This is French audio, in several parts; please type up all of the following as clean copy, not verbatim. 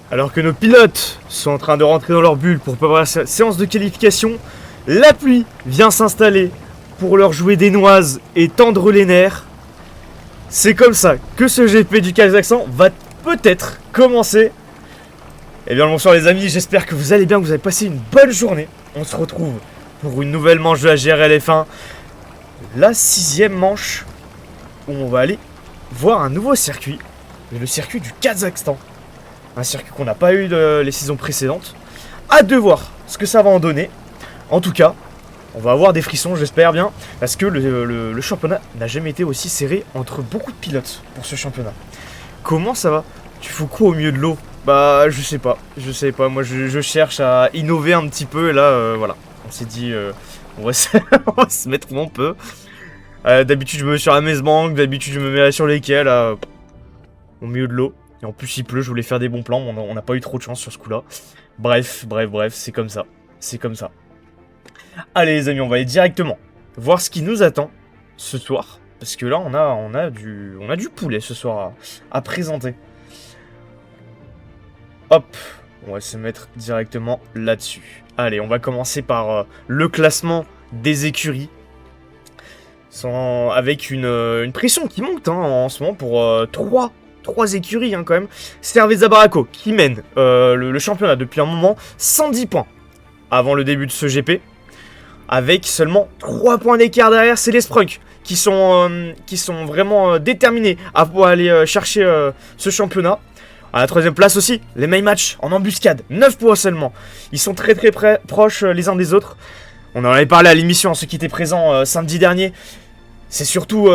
Alors que nos pilotes sont en train de rentrer dans leur bulle pour préparer la séance de qualification, la pluie vient s'installer pour leur jouer des noises et tendre les nerfs. C'est comme ça que ce GP du Kazakhstan va peut-être commencer. Eh bien bonsoir les amis, j'espère que vous allez bien, que vous avez passé une bonne journée. On se retrouve pour une nouvelle manche de la GRL F1. La 6ème manche où on va aller voir un nouveau circuit. Le circuit du Kazakhstan. Un circuit qu'on n'a pas eu les saisons précédentes. Hâte de voir ce que ça va en donner. En tout cas, on va avoir des frissons, j'espère bien. Parce que le championnat n'a jamais été aussi serré entre beaucoup de pilotes pour ce championnat. Comment ça va? Tu fous quoi au milieu de l'eau? Bah, je sais pas. Moi, je cherche à innover un petit peu. Et là, voilà. On s'est dit, on va se mettre où on peut. D'habitude, je me mets sur la messe banque. D'habitude, je me mets là sur les quais, là, au milieu de l'eau. Et en plus il pleut, je voulais faire des bons plans, mais on n'a pas eu trop de chance sur ce coup là. Bref, c'est comme ça. C'est comme ça. Allez les amis, on va aller directement voir ce qui nous attend ce soir. Parce que là on a du poulet ce soir à présenter. Hop, on va se mettre directement là-dessus. Allez, on va commencer par le classement des écuries. Avec une pression qui monte en ce moment pour 3 écuries quand même. Cerveza Barako qui mène le championnat depuis un moment, 110 points avant le début de ce GP, avec seulement 3 points d'écart derrière. C'est les Sprunk qui sont vraiment déterminés à pouvoir aller chercher ce championnat. À la 3ème place aussi, les main match en embuscade, 9 points seulement. Ils sont très proches les uns des autres. On en avait parlé à l'émission, ceux qui étaient présents samedi dernier. C'est surtout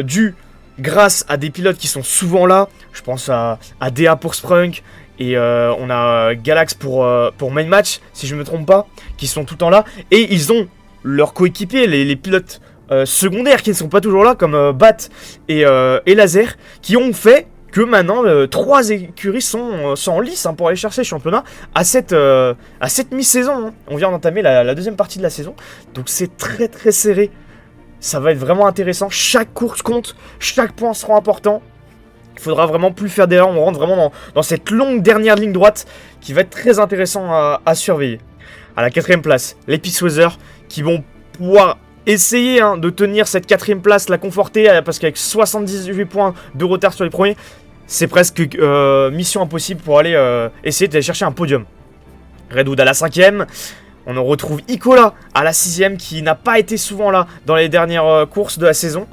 dû grâce à des pilotes qui sont souvent là. Je pense à DA pour Sprunk. Et on a Galax pour Main Match, si je ne me trompe pas, qui sont tout le temps là. Et ils ont leurs coéquipiers, les pilotes secondaires qui ne sont pas toujours là, comme Bat et Laser, qui ont fait que maintenant 3 écuries sont en lice pour aller chercher le championnat à cette mi-saison. On vient d'entamer la deuxième partie de la saison. Donc c'est très serré. Ça va être vraiment intéressant, chaque course compte, chaque point sera important. Il faudra vraiment plus faire d'erreurs, on rentre vraiment dans cette longue dernière ligne droite qui va être très intéressant à surveiller. À la 4ème place, les Peace Weather qui vont pouvoir essayer de tenir cette 4ème place, la conforter, parce qu'avec 78 points de retard sur les premiers, c'est presque mission impossible pour aller essayer d'aller chercher un podium. Redwood à la 5ème. On en retrouve Icola à la 6ème qui n'a pas été souvent là dans les dernières courses de la saison.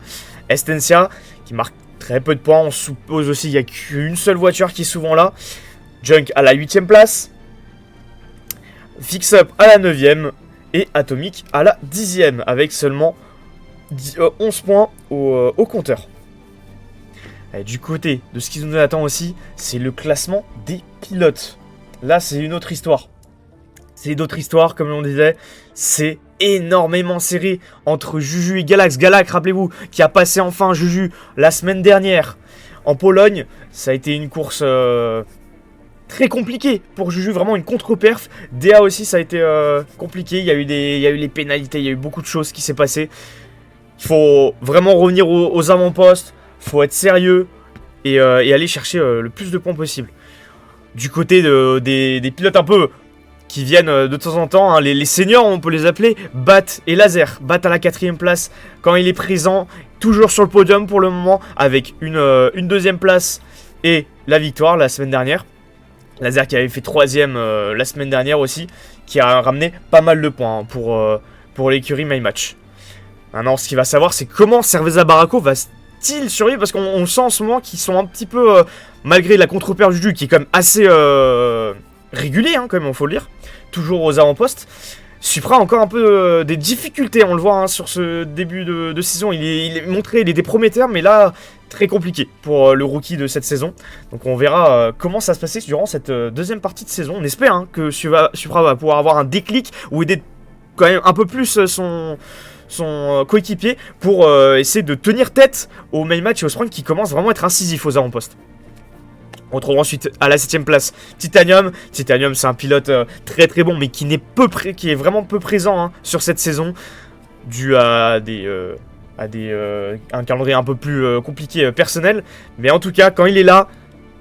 Estensia qui marque très peu de points. On suppose aussi qu'il n'y a qu'une seule voiture qui est souvent là. Junk à la 8ème place. Fix Up à la 9ème. Et Atomic à la 10ème avec seulement 11 points au compteur. Et du côté de ce qui nous attend aussi, c'est le classement des pilotes. Là, c'est une autre histoire. C'est d'autres histoires, comme on disait. C'est énormément serré entre Juju et Galax. Galax, rappelez-vous, qui a passé enfin Juju la semaine dernière en Pologne. Ça a été une course très compliquée pour Juju, vraiment une contre-perf. DA aussi, ça a été compliqué. Il y a eu les pénalités, il y a eu beaucoup de choses qui s'est passé. Il faut vraiment revenir aux avant-postes. Il faut être sérieux et aller chercher le plus de points possible. Du côté des pilotes un peu qui viennent de temps en temps, les seniors on peut les appeler, Bat et Laser. Bat à la 4ème place quand il est présent, toujours sur le podium pour le moment, avec une 2ème place et la victoire la semaine dernière. Laser qui avait fait 3ème la semaine dernière aussi, qui a ramené pas mal de points pour l'écurie My Match. Maintenant ce qu'il va savoir c'est comment Cerveza Barako va-t-il survivre, parce qu'on sent en ce moment qu'ils sont un petit peu, malgré la contre-paire du jus qui est quand même assez régulier, quand même, il faut le dire, toujours aux avant-postes. Supra a encore un peu des difficultés, on le voit sur ce début de saison. Il est montré, il était prometteur, mais là, très compliqué pour le rookie de cette saison. Donc on verra comment ça se passer durant cette deuxième partie de saison. On espère que Supra va pouvoir avoir un déclic ou aider quand même un peu plus son coéquipier pour essayer de tenir tête au main match et au sprint qui commence vraiment à être incisif aux avant-postes. On retrouve ensuite à la 7ème place Titanium. Titanium, c'est un pilote très bon, mais qui est vraiment peu présent sur cette saison, dû à un calendrier un peu plus compliqué personnel. Mais en tout cas, quand il est là,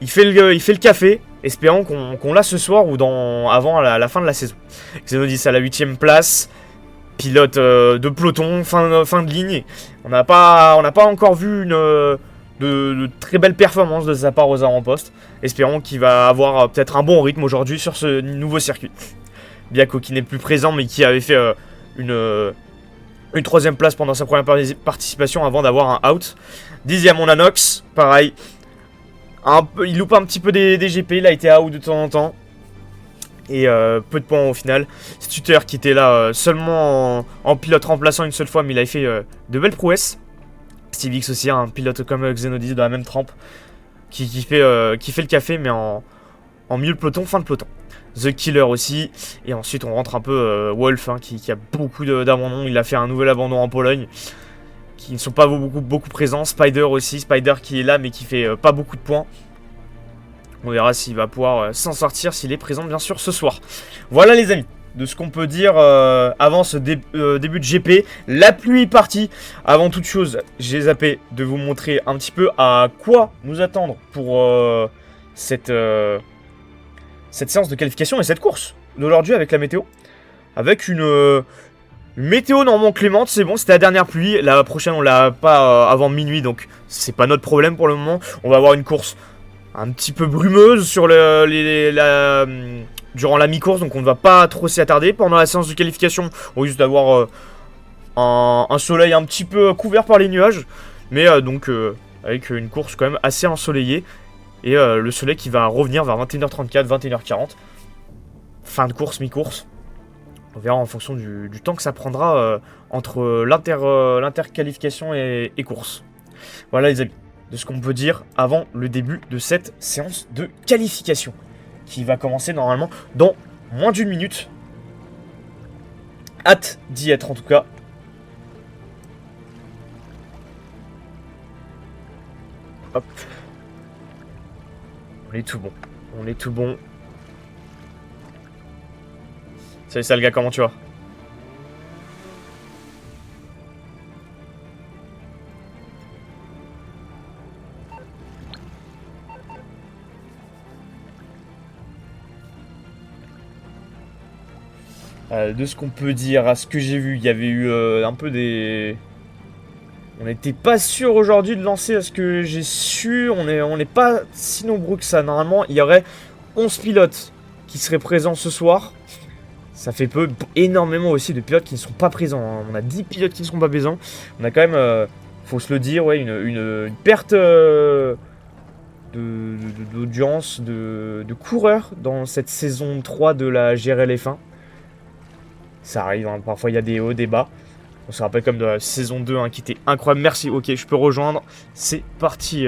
il fait le café. Espérons qu'on l'a ce soir ou avant la fin de la saison. Xenodis à la 8ème place. Pilote de peloton, fin de ligne. On n'a pas encore vu de très belles performances de sa part aux avant-postes. Espérons qu'il va avoir peut-être un bon rythme aujourd'hui sur ce nouveau circuit. Biako qui n'est plus présent mais qui avait fait une 3ème place pendant sa première participation avant d'avoir un out. 10ème on a Nox, pareil. Il loupe un petit peu des GP, il a été out de temps en temps. Et peu de points au final. Stutter qui était là seulement en pilote remplaçant une seule fois, mais il avait fait de belles prouesses. Stevix aussi, un pilote comme Xenodis de la même trempe, qui fait le café, mais en milieu de peloton, fin de peloton. The Killer aussi. Et ensuite on rentre un peu Wolf, hein, qui a beaucoup d'abandons. Il a fait un nouvel abandon en Pologne, qui ne sont pas beaucoup présents. Spider aussi, Spider qui est là mais qui fait pas beaucoup de points. On verra s'il va pouvoir s'en sortir, s'il est présent bien sûr ce soir. Voilà les amis, de ce qu'on peut dire avant ce début de GP. La pluie est partie. Avant toute chose, j'ai zappé de vous montrer un petit peu à quoi nous attendre pour cette séance de qualification et cette course d'aujourd'hui avec la météo. Avec une météo normalement clémente, c'est bon, c'était la dernière pluie. La prochaine on l'a pas avant minuit, donc c'est pas notre problème pour le moment. On va avoir une course un petit peu brumeuse sur durant la mi-course, donc on ne va pas trop s'y attarder. Pendant la séance de qualification, on risque d'avoir un soleil un petit peu couvert par les nuages, mais avec une course quand même assez ensoleillée. Et le soleil qui va revenir vers 21h34, 21h40. Fin de course, mi-course. On verra en fonction du temps que ça prendra entre l'interqualification et course. Voilà les amis, de ce qu'on peut dire avant le début de cette séance de qualification, qui va commencer normalement dans moins d'une minute. Hâte d'y être en tout cas. Hop. On est tout bon. On est tout bon. Salut Salga, comment tu vas ? De ce qu'on peut dire, à ce que j'ai vu, il y avait eu un peu des... On n'était pas sûr aujourd'hui de lancer à ce que j'ai su. On n'est pas si nombreux que ça. Normalement, il y aurait 11 pilotes qui seraient présents ce soir. Ça fait énormément aussi de pilotes qui ne sont pas présents. Hein. On a 10 pilotes qui ne sont pas présents. On a quand même, faut se le dire, ouais, une perte d'audience, de coureurs dans cette saison 3 de la GRL F1. Ça arrive, hein. Parfois il y a des hauts, des bas. On se rappelle comme de la saison 2 hein, qui était incroyable. Merci, ok, je peux rejoindre. C'est parti,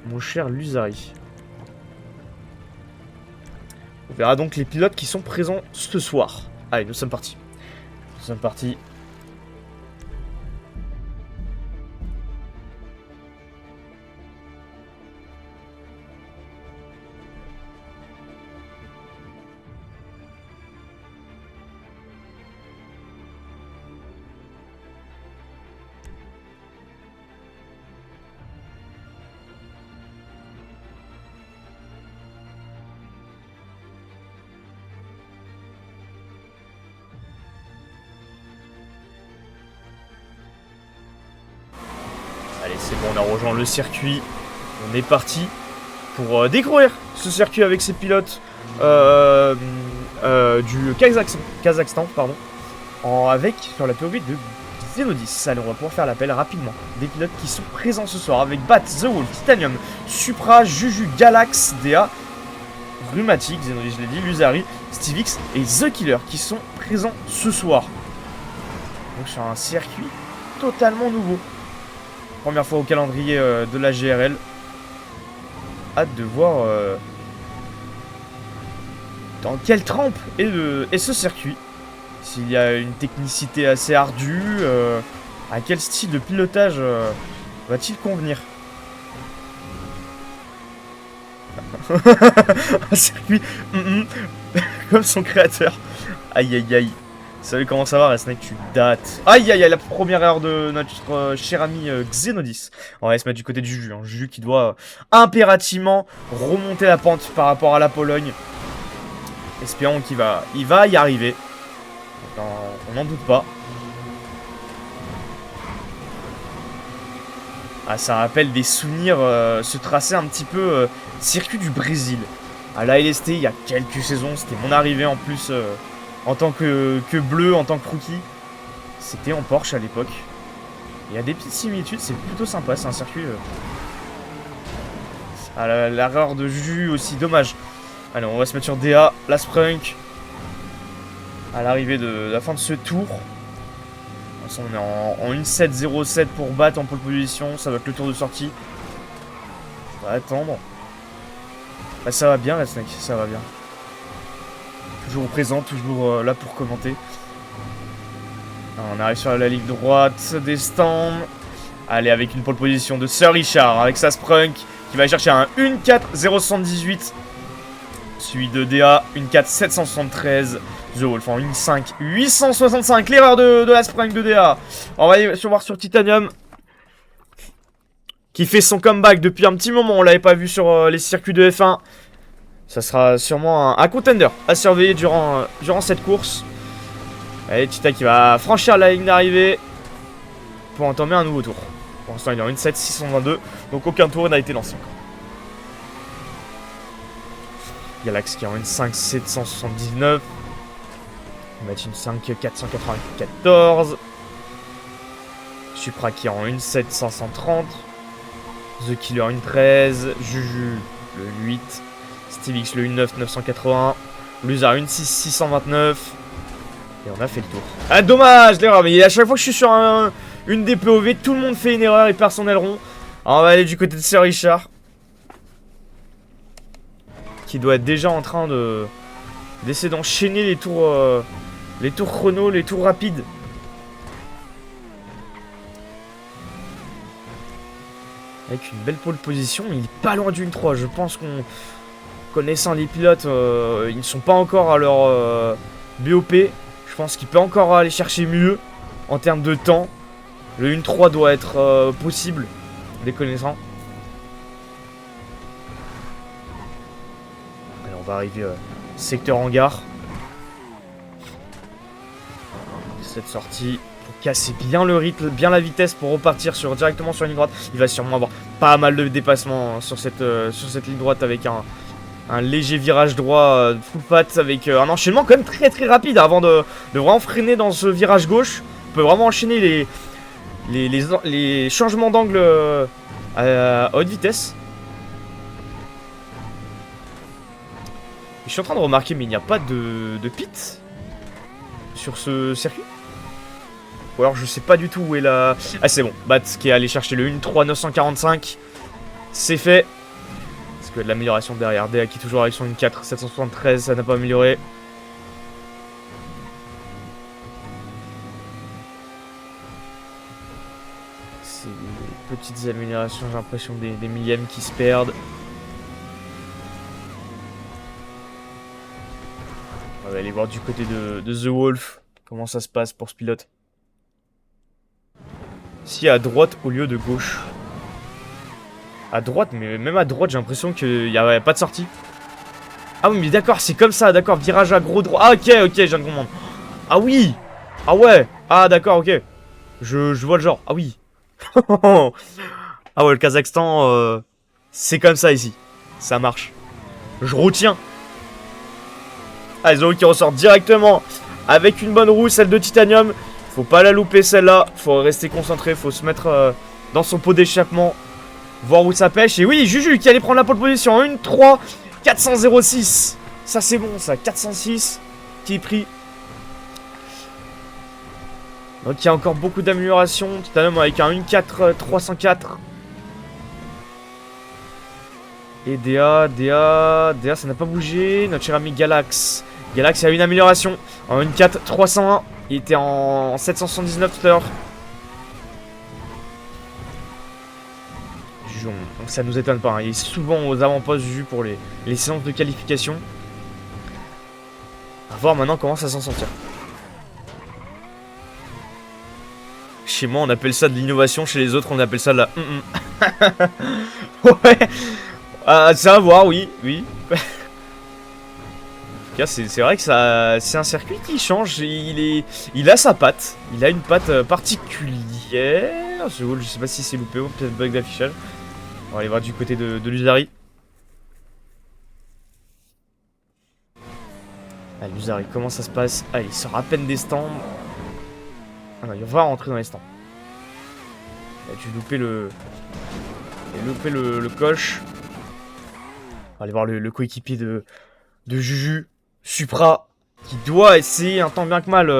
mon cher Lusari. On verra donc les pilotes qui sont présents ce soir. Allez, nous sommes partis. Nous sommes partis. Allez, c'est bon, on a rejoint le circuit. On est parti pour découvrir ce circuit avec ses pilotes du Kazakhstan, pardon, avec sur la POV de Xenodis. Allez, on va pouvoir faire l'appel rapidement des pilotes qui sont présents ce soir avec Bat, The Wolf, Titanium, Supra, Juju, Galax, Dea, Rhumatic, Xenodis, je l'ai dit, Lusari, Stevix et The Killer qui sont présents ce soir. Donc sur un circuit totalement nouveau. Première fois au calendrier de la GRL. Hâte de voir dans quelle trempe est ce circuit. S'il y a une technicité assez ardue, à quel style de pilotage va-t-il convenir? Un circuit comme son créateur. Aïe aïe aïe. Salut, comment ça va, Resnake? Tu dates. Aïe aïe aïe, la première erreur de notre cher ami Xenodis. On va se mettre du côté de Juju. Hein. Juju qui doit impérativement remonter la pente par rapport à la Pologne. Espérons qu'il va y arriver. On n'en doute pas. Ah, ça rappelle des souvenirs, se tracer un petit peu circuit du Brésil. À la LST, il y a quelques saisons, c'était mon arrivée en plus en tant que bleu, en tant que rookie. C'était en Porsche à l'époque. Il y a des petites similitudes, c'est plutôt sympa, c'est un circuit... Ah, l'erreur de Juju aussi, dommage. Allez, on va se mettre sur DA, la Sprunk. À l'arrivée de la fin de ce tour. De toute façon, on est en 1.7.07 pour battre en pole position. Ça va être le tour de sortie. On va attendre. Bah, ça va bien, Resnake, ça va bien. Toujours présent, toujours là pour commenter. On arrive sur la ligne droite des stands. Allez, avec une pole position de Sir Richard, avec sa Sprunk, qui va chercher un 1.4.078. Suivi de DA, 1.4.773. The Wolf en 1.5.865. L'erreur de la Sprunk de DA. On va aller voir sur Titanium. Qui fait son comeback depuis un petit moment. On l'avait pas vu sur les circuits de F1. Ça sera sûrement un contender à surveiller durant cette course. Allez, Tita qui va franchir la ligne d'arrivée pour entamer un nouveau tour. Pour l'instant, il est en 1.7.622. Donc aucun tour n'a été lancé. Galax qui est en 1.5.779. On va mettre une 5.494. Supra qui est en 1.7.530. The Killer 1.13. Juju le 8. Stevix le 1.9.981. Luzar 1.6.629. Et on a fait le tour. Ah, dommage l'erreur. Mais à chaque fois que je suis sur une des POV, tout le monde fait une erreur et perd son aileron. Alors on va aller du côté de Sir Richard. Qui doit être déjà en train d'essayer d'enchaîner les tours chrono, les tours rapides. Avec une belle pole position, il est pas loin d'une 3. Je pense qu'on, connaissant les pilotes, ils ne sont pas encore à leur BOP. Je pense qu'il peut encore aller chercher mieux en termes de temps. Le 1.3 doit être possible, les connaissant. Alors on va arriver secteur hangar. Cette sortie pour casser bien le rythme, bien la vitesse pour repartir directement sur la ligne droite. Il va sûrement avoir pas mal de dépassements sur cette ligne droite avec un léger virage droit full patte avec un enchaînement quand même très très rapide avant de vraiment freiner dans ce virage gauche. On peut vraiment enchaîner les changements d'angle à haute vitesse. Je suis en train de remarquer, mais il n'y a pas de pit sur ce circuit. Ou alors je sais pas du tout où est la... Ah, c'est bon, Bat qui est allé chercher le 1.3.945. C'est fait. Parce qu'il y a de l'amélioration derrière. DA qui est toujours avec son 1.4.773, ça n'a pas amélioré. C'est des petites améliorations, j'ai l'impression des millièmes qui se perdent. On va aller voir du côté de The Wolf comment ça se passe pour ce pilote. Si à droite au lieu de gauche. À droite, mais même à droite j'ai l'impression qu'il n'y a pas de sortie. Ah oui mais d'accord, c'est comme ça, d'accord, virage à gros droit. Ah ok, je viens de comprendre. Ah oui. Ah ouais. Ah d'accord, ok. Je vois le genre, ah oui. Ah ouais, le Kazakhstan, c'est comme ça ici. Ça marche. Je retiens. Ah, Zoé qui ressort directement avec une bonne roue, celle de Titanium. Faut pas la louper celle-là, faut rester concentré, faut se mettre dans son pot d'échappement, voir où ça pêche. Et oui, Juju qui allait prendre la pole position en 1.3.406. Ça c'est bon ça, 406 qui est pris. Donc il y a encore beaucoup d'améliorations. Titanium avec un 1.4.304. Et DA ça n'a pas bougé. Notre cher ami Galax. Galax a une amélioration en 1.4.301. Il était en 779 tout à l'heure. Juju, donc ça nous étonne pas. Hein. Il est souvent aux avant-postes Juju pour les séances de qualification. A voir maintenant comment ça s'en sortir. Chez moi, on appelle ça de l'innovation. Chez les autres, on appelle ça de la... Ouais. C'est à voir, oui. Oui. En tout cas, c'est vrai que c'est un circuit qui change. Il a sa patte. Il a une patte particulière. Je sais pas si c'est loupé ou peut-être bug d'affichage. On va aller voir du côté de l'Uzari. Ah, l'Uzari, comment ça se passe? Ah, il sort à peine des stands. Ah non, il va rentrer dans les stands. Il a dû louper le coche. On va aller voir le coéquipier de Juju, Supra, qui doit essayer un tant bien que mal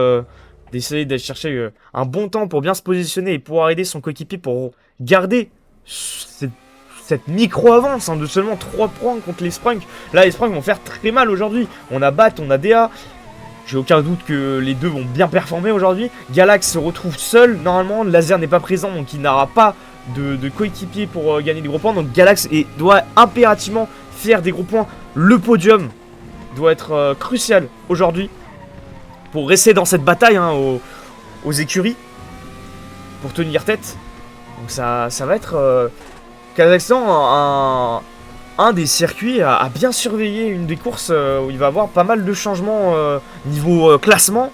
d'essayer d'aller chercher un bon temps pour bien se positionner et pouvoir aider son coéquipier pour garder cette micro-avance de seulement 3 points contre les Sprunks. Là, les Sprunks vont faire très mal aujourd'hui. On a Bat, on a DA. J'ai aucun doute que les deux vont bien performer aujourd'hui. Galax se retrouve seul, normalement. Laser n'est pas présent, donc il n'aura pas de coéquipier pour gagner des gros points. Donc Galax doit impérativement faire des gros points. Le podium doit être crucial aujourd'hui pour rester dans cette bataille aux écuries, pour tenir tête. Donc ça va être Kazakhstan, un des circuits à bien surveiller, une des courses où il va y avoir pas mal de changements niveau classement,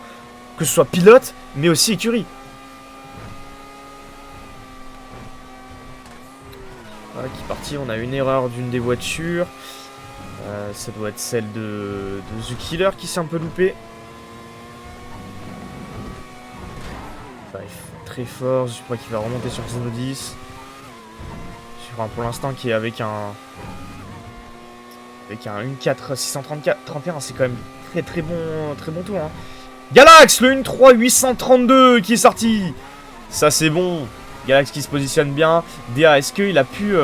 que ce soit pilote, mais aussi écurie. Voilà, qui est parti, on a une erreur d'une des voitures. Ça doit être celle de The Killer qui s'est un peu loupé. Enfin, il est très fort, je crois qu'il va remonter sur Xeno 10. Pour l'instant qui est avec un 1.4 631, c'est quand même très bon tour. Galax, le 1.3 832 qui est sorti. Ça c'est bon. Galax qui se positionne bien. DA, est-ce qu'il a pu...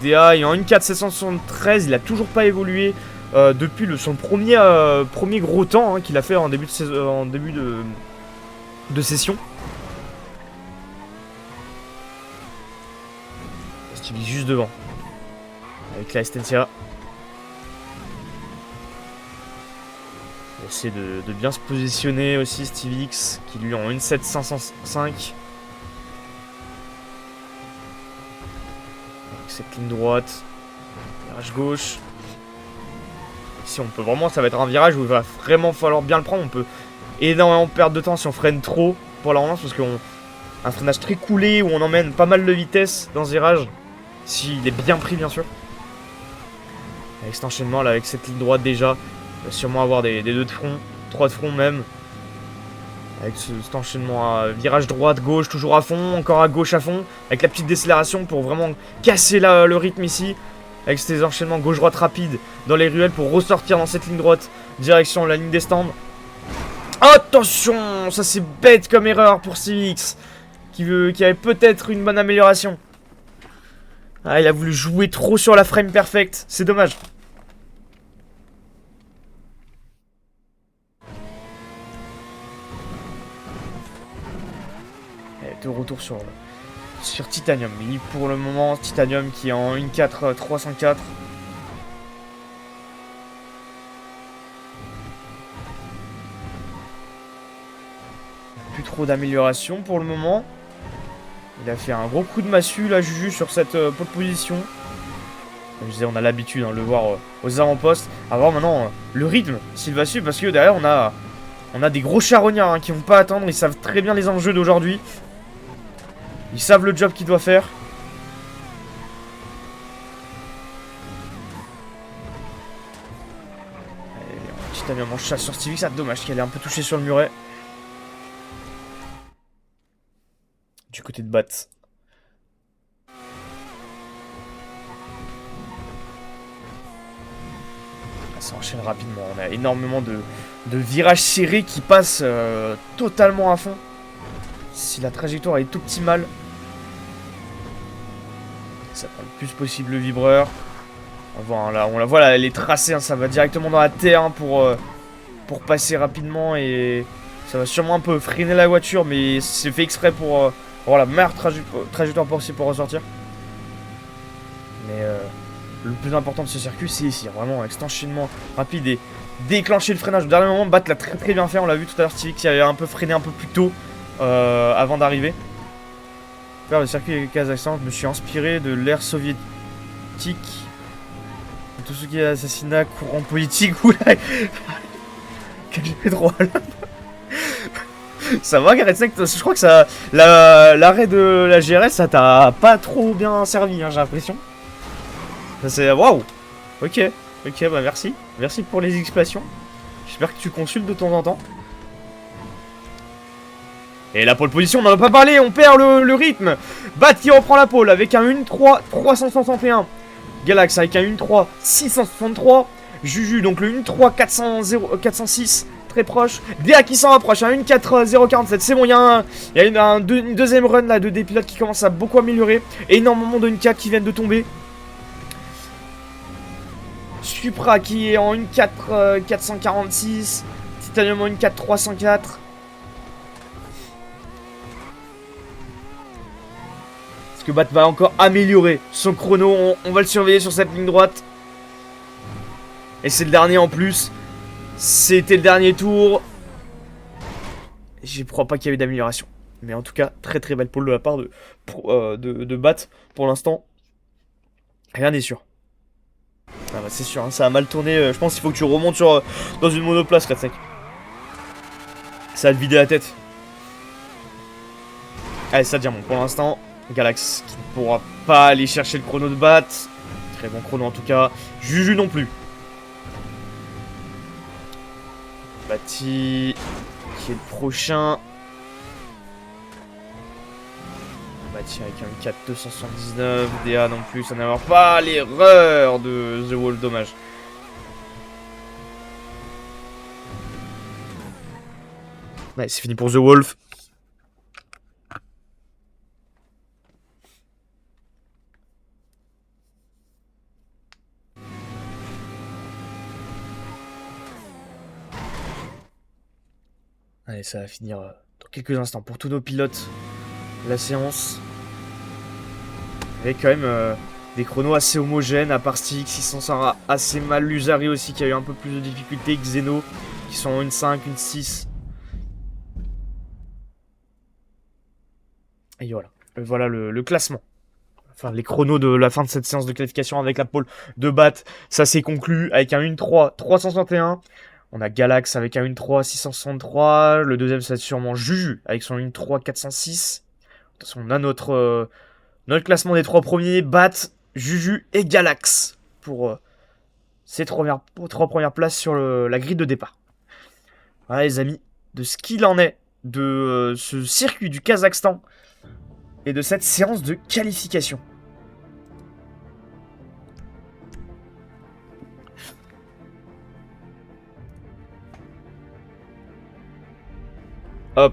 DA est en 1.4 773, il a toujours pas évolué depuis son premier gros temps qu'il a fait en début de session. Il est juste devant avec la Estencia. Il essaie de bien se positionner aussi Steve X qui lui en 1.7 505 avec cette ligne droite, virage gauche. Ici on peut vraiment, ça va être un virage où il va vraiment falloir bien le prendre. On peut énormément perdre de temps si on freine trop pour la relance, parce un freinage très coulé où on emmène pas mal de vitesse dans ce virage. S'il est bien pris, bien sûr. Avec cet enchaînement là, avec cette ligne droite déjà, il va sûrement avoir des 2 de front, 3 de front même. Avec cet enchaînement à virage droite, gauche, toujours à fond, encore à gauche à fond. Avec la petite décélération pour vraiment casser le rythme ici. Avec ces enchaînements gauche-droite rapides dans les ruelles pour ressortir dans cette ligne droite, direction la ligne des stands. Attention, ça c'est bête comme erreur pour Civix, qui avait peut-être une bonne amélioration. Ah, il a voulu jouer trop sur la frame perfect, c'est dommage. De retour sur Titanium. Mais pour le moment, Titanium qui est en 1.4 304. Plus trop d'amélioration pour le moment. Il a fait un gros coup de massue là, Juju, sur cette pole position. Comme je disais, on a l'habitude de le voir aux avant-postes. À voir maintenant le rythme s'il va suivre, parce que derrière on a des gros charognards qui vont pas attendre. Ils savent très bien les enjeux d'aujourd'hui. Ils savent le job qu'ils doivent faire. Titanium en chasse sur Stevie, c'est dommage qu'elle ait un peu touché sur le muret. Du côté de Bat. Ça enchaîne rapidement. On a énormément de virages serrés qui passent totalement à fond. Si la trajectoire est optimale, ça prend le plus possible le vibreur. On la voit là, elle est tracée, ça va directement dans la terre pour passer rapidement, et ça va sûrement un peu freiner la voiture, mais c'est fait exprès pour avoir la meilleure trajectoire possible pour ressortir. Mais le plus important de ce circuit, c'est ici, vraiment avec cet enchaînement rapide et déclencher le freinage au dernier moment. Bat l'a très bien fait, on l'a vu tout à l'heure, Stevie qui avait un peu freiné un peu plus tôt. avant d'arriver. Faire le circuit du Kazakhstan, je me suis inspiré de l'ère soviétique. Tout ce qui est assassinat, courant politique, oula. Quel j'ai droit là. Ça va, Gareth Sec, je crois que ça. L'arrêt de la GRS, ça t'a pas trop bien servi, hein, j'ai l'impression. Ça c'est. Waouh! Ok, bah merci. Merci pour les explications. J'espère que tu consultes de temps en temps. Et la pole position, on n'en a pas parlé, on perd le rythme. Bat qui reprend la pole avec un 1-3 361. Galax avec un 1-3 663. Juju, donc le 1-3 406, très proche. DA qui s'en rapproche, un 1-4 047. C'est bon, il y a une deuxième run là de des pilotes qui commence à beaucoup améliorer. Énormément de 1-4 qui viennent de tomber. Supra qui est en 1-4 446. Titanium en 1-4 304. Que Bat va encore améliorer son chrono, on va le surveiller sur cette ligne droite. Et c'est le dernier en plus. C'était le dernier tour. Je crois pas qu'il y a eu d'amélioration. Mais en tout cas, très très belle pole de la part de Bat pour l'instant. Rien n'est sûr. Ah bah c'est sûr, hein, ça a mal tourné. Je pense qu'il faut que tu remontes dans une monoplace, Red Sec. Ça va te vider la tête. Allez, ça devient bon pour l'instant. Galax qui ne pourra pas aller chercher le chrono de Bat. Très bon chrono en tout cas. Juju non plus. Bati qui est le prochain. Bati avec un 4 279. DA non plus, ça n'avoir pas l'erreur de The Wolf, dommage. Ouais, c'est fini pour The Wolf. Allez, ça va finir dans quelques instants pour tous nos pilotes. La séance. Avec quand même des chronos assez homogènes, à part Stix, qui s'en sort assez mal. Lusari aussi, qui a eu un peu plus de difficultés. Xeno, qui sont en 1-5, 1-6. Et voilà. Voilà le classement. Enfin, les chronos de la fin de cette séance de qualification avec la pole de Bat. Ça s'est conclu avec un 1-3, 361. On a Galax avec un 1-3 663. Le deuxième, c'est sûrement Juju avec son 1-3 406. On a notre classement des trois premiers. Bat, Juju et Galax pour ces trois premières places sur la grille de départ. Voilà les amis, de ce qu'il en est de ce circuit du Kazakhstan et de cette séance de qualification. Hop.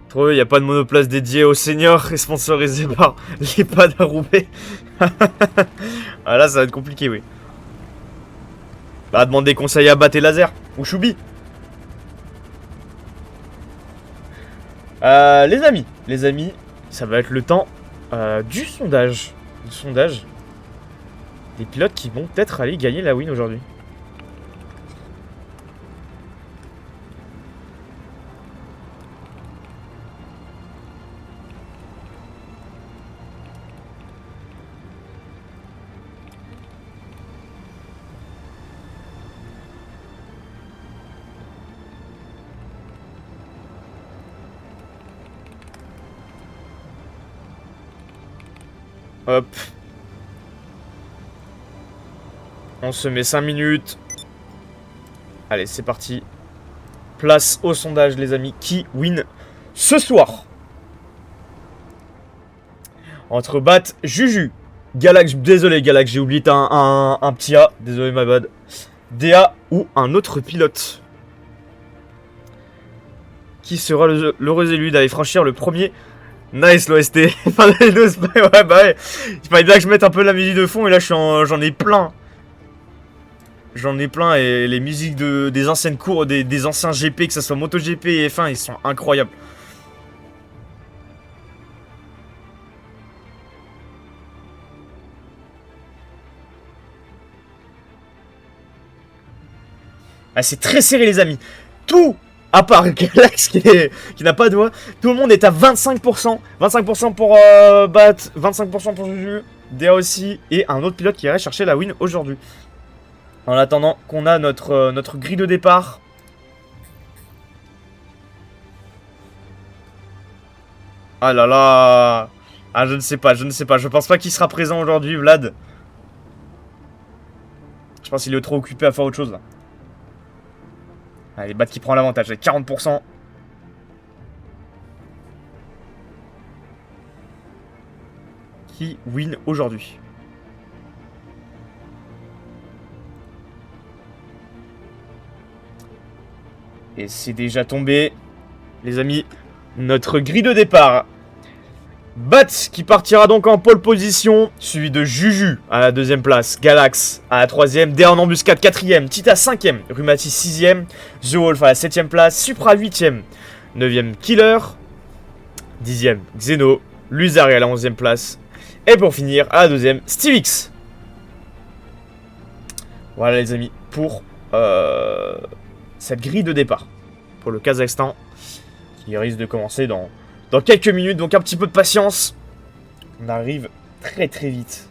Pour eux, il n'y a pas de monoplace dédiée aux seniors et sponsorisé par l'EHPAD à Roubaix. Ah là, ça va être compliqué, oui. Bah, demande des conseils à Bat et Laser. Ou Choubi. Les amis, ça va être le temps du sondage. Du sondage des pilotes qui vont peut-être aller gagner la win aujourd'hui. Hop. On se met 5 minutes. Allez, c'est parti. Place au sondage, les amis. Qui win ce soir? Entre Bat, Juju, Galax, désolé Galax, j'ai oublié un petit A. Désolé, my bad. DA ou un autre pilote. Qui sera l'heureux élu d'aller franchir le premier? Nice l'OST. Ouais, bah ouais. Il fallait bien que je mette un peu la musique de fond et là j'en ai plein. J'en ai plein et les musiques des anciennes cours, des anciens GP, que ce soit MotoGP et F1, ils sont incroyables. Ah, c'est très serré les amis. Tous à part Galax qui n'a pas de voix, tout le monde est à 25%. 25% pour Bat, 25% pour Juju, DA aussi, et un autre pilote qui irait chercher la win aujourd'hui. En attendant qu'on a notre grille de départ. Ah là là. Ah, je ne sais pas. Je pense pas qu'il sera présent aujourd'hui, Vlad. Je pense qu'il est trop occupé à faire autre chose, là. Allez, Bat qui prend l'avantage avec 40%. Qui win aujourd'hui? Et c'est déjà tombé, les amis, notre grille de départ. Bat qui partira donc en pole position, suivi de Juju à la 2ème place, Galax à la 3ème, Dea en embuscade 4ème, Tita 5ème, Rumati 6ème, The Wolf à la 7ème place, Supra 8ème, 9ème Killer, 10ème Xeno, Luzari à la 11ème place, et pour finir à la 2ème Stivix. Voilà les amis, pour cette grille de départ pour le Kazakhstan qui risque de commencer dans quelques minutes, donc un petit peu de patience. On arrive très très vite.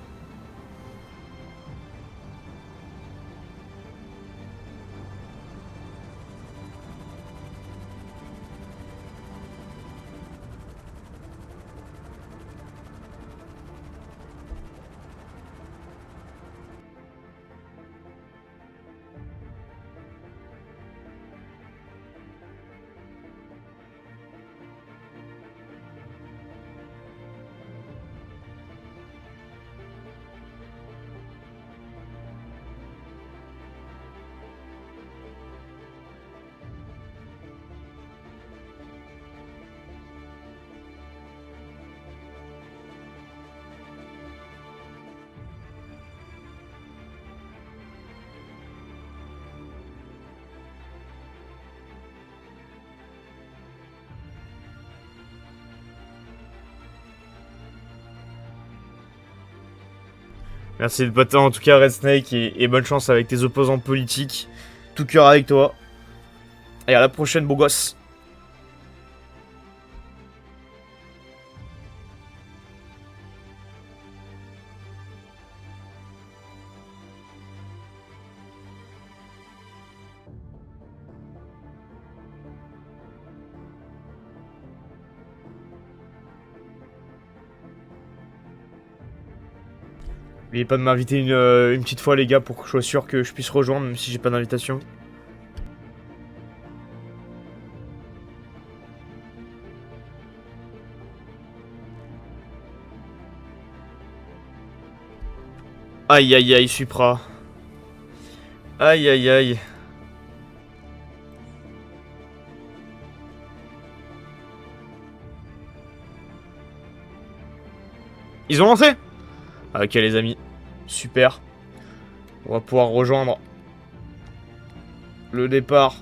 Merci de potin en tout cas Red Snake et bonne chance avec tes opposants politiques. Tout cœur avec toi. Et à la prochaine beau gosse. N'oubliez pas de m'inviter une petite fois les gars pour que je sois sûr que je puisse rejoindre même si j'ai pas d'invitation. Aïe aïe aïe Supra. Aïe aïe aïe. Ils ont lancé? Ok les amis, super. On va pouvoir rejoindre le départ.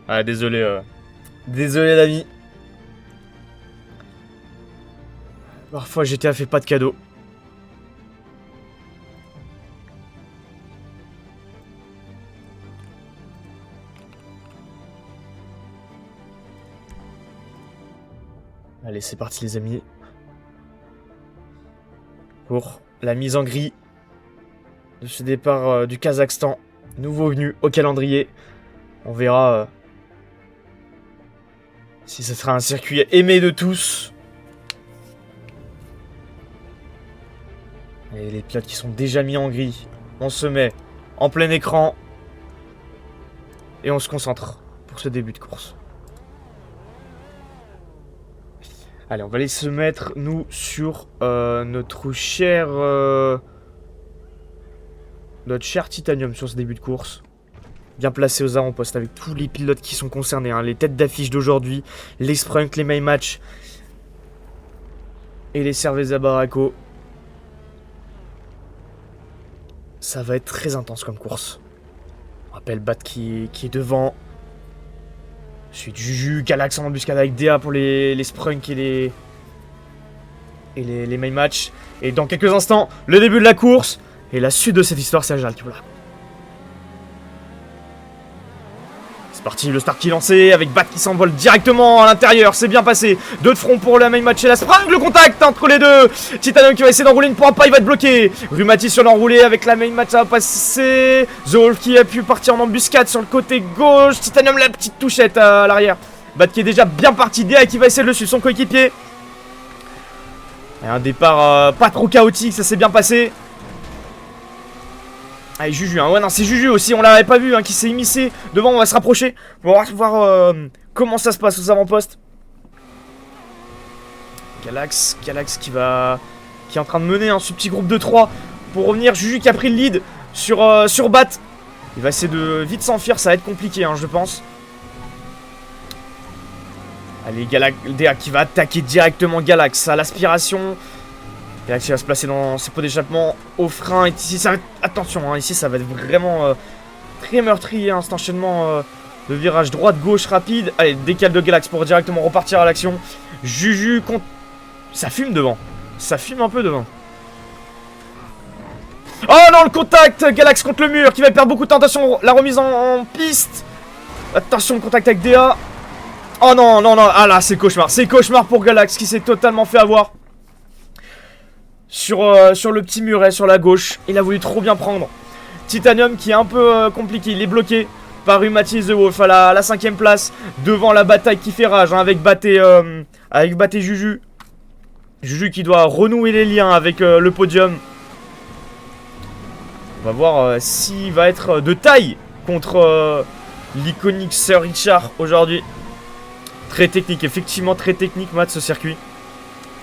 Ah désolé, désolé l'ami. Parfois GTA fait pas de cadeau. Allez, c'est parti les amis. Pour la mise en grille de ce départ du Kazakhstan. Nouveau venu au calendrier. On verra si ce sera un circuit aimé de tous. Et les pilotes qui sont déjà mis en grille. On se met en plein écran. Et on se concentre pour ce début de course. Allez, on va aller se mettre, nous, sur notre cher Titanium sur ce début de course. Bien placé aux avant-postes avec tous les pilotes qui sont concernés. Hein, les têtes d'affiche d'aujourd'hui, les sprints, les main match et les Cerveza Baracco. Ça va être très intense comme course. On rappelle Bat qui est devant. Ensuite Juju, Galax en embuscade avec DA pour les sprunks et les main match. Et dans quelques instants, le début de la course. Et la suite de cette histoire, c'est Gérald qui vous la raconte. C'est parti, le start qui est lancé, avec Bat qui s'envole directement à l'intérieur, c'est bien passé. 2 de front pour la main match et la sprang, le contact entre les deux. Titanium qui va essayer d'enrouler, ne pourra pas, il va être bloqué. Rhumati sur l'enroulé avec la main match, ça va passer. The Wolf qui a pu partir en embuscade sur le côté gauche. Titanium, la petite touchette à l'arrière. Bat qui est déjà bien parti, DA qui va essayer de le suivre, son coéquipier. Et un départ pas trop chaotique, ça s'est bien passé. Allez, Juju, hein. Ouais, non, c'est Juju aussi, on l'avait pas vu, hein, qui s'est immiscé devant, on va se rapprocher. On va voir comment ça se passe aux avant-postes. Galax qui est en train de mener ce petit groupe de 3 pour revenir. Juju qui a pris le lead sur Bat. Il va essayer de vite s'enfuir, ça va être compliqué, hein, je pense. Allez, DA qui va attaquer directement Galax à l'aspiration. Galax qui va se placer dans ses pots d'échappement au frein. Et ici, ça va être... Attention, hein, ici, ça va être vraiment très meurtrier, hein, cet enchaînement de virage droite-gauche rapide. Allez, décale de Galax pour directement repartir à l'action. Juju contre... Ça fume devant. Ça fume un peu devant. Oh non, le contact Galax contre le mur qui va perdre beaucoup de temps. Attention, la remise en piste. Attention, le contact avec DA. Oh non, non, non. Ah là, c'est cauchemar. C'est cauchemar pour Galax qui s'est totalement fait avoir. Sur le petit muret, sur la gauche. Il a voulu trop bien prendre. Titanium qui est un peu compliqué. Il est bloqué par Rhumati The Wolf à la 5ème place. Devant la bataille qui fait rage, hein, avec Bat et Juju. Juju qui doit renouer les liens avec le podium. On va voir s'il va être de taille contre l'iconique Sir Richard aujourd'hui. Très technique, effectivement très technique, Matt, ce circuit.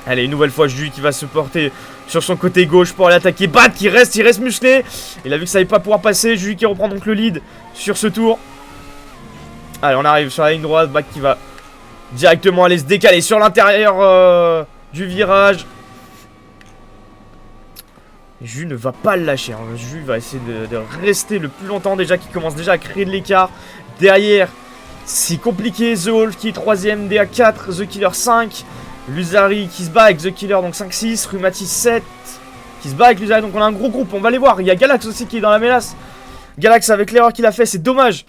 Allez, une nouvelle fois, Juju qui va se porter sur son côté gauche pour aller attaquer. Bat qui reste, il reste musclé. Il a vu que ça n'allait pas pouvoir passer. Juju qui reprend donc le lead sur ce tour. Allez, on arrive sur la ligne droite. Bat qui va directement aller se décaler sur l'intérieur du virage. Juju ne va pas le lâcher, hein. Juju va essayer de rester le plus longtemps déjà, qui commence déjà à créer de l'écart. Derrière, c'est compliqué. The Wolf qui est 3ème, DA 4, The Killer 5. Luzari qui se bat avec The Killer, donc 5-6. Rhumati 7 qui se bat avec Luzari, donc on a un gros groupe, on va les voir. Il y a Galax aussi qui est dans la mélasse. Galax avec l'erreur qu'il a fait, c'est dommage.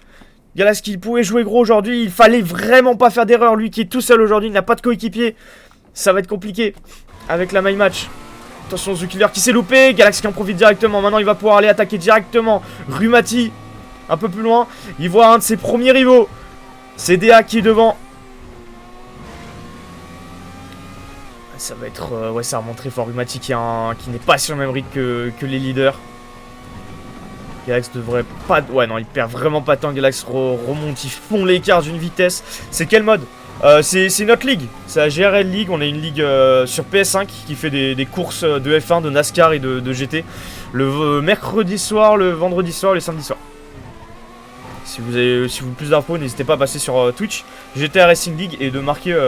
Galax qui pouvait jouer gros aujourd'hui, il fallait vraiment pas faire d'erreur. Lui qui est tout seul aujourd'hui, il n'a pas de coéquipier. Ça va être compliqué avec la my match. Attention, The Killer qui s'est loupé. Galax qui en profite directement. Maintenant, il va pouvoir aller attaquer directement Rhumati un peu plus loin. Il voit un de ses premiers rivaux. C'est DA qui est devant. Ça va être... ouais, ça remonte très fort. Rhumati qui n'est pas sur le même rythme que les leaders. Galax devrait pas... Ouais, non, il perd vraiment pas de temps. Galax remonte, ils font l'écart d'une vitesse. C'est quel mode? C'est notre ligue. C'est la GRL League. On a une ligue sur PS5 qui fait des courses de F1, de NASCAR et de GT. Le mercredi soir, le vendredi soir, le samedi soir. Si vous voulez plus d'infos, n'hésitez pas à passer sur Twitch, GTA Racing League, et de marquer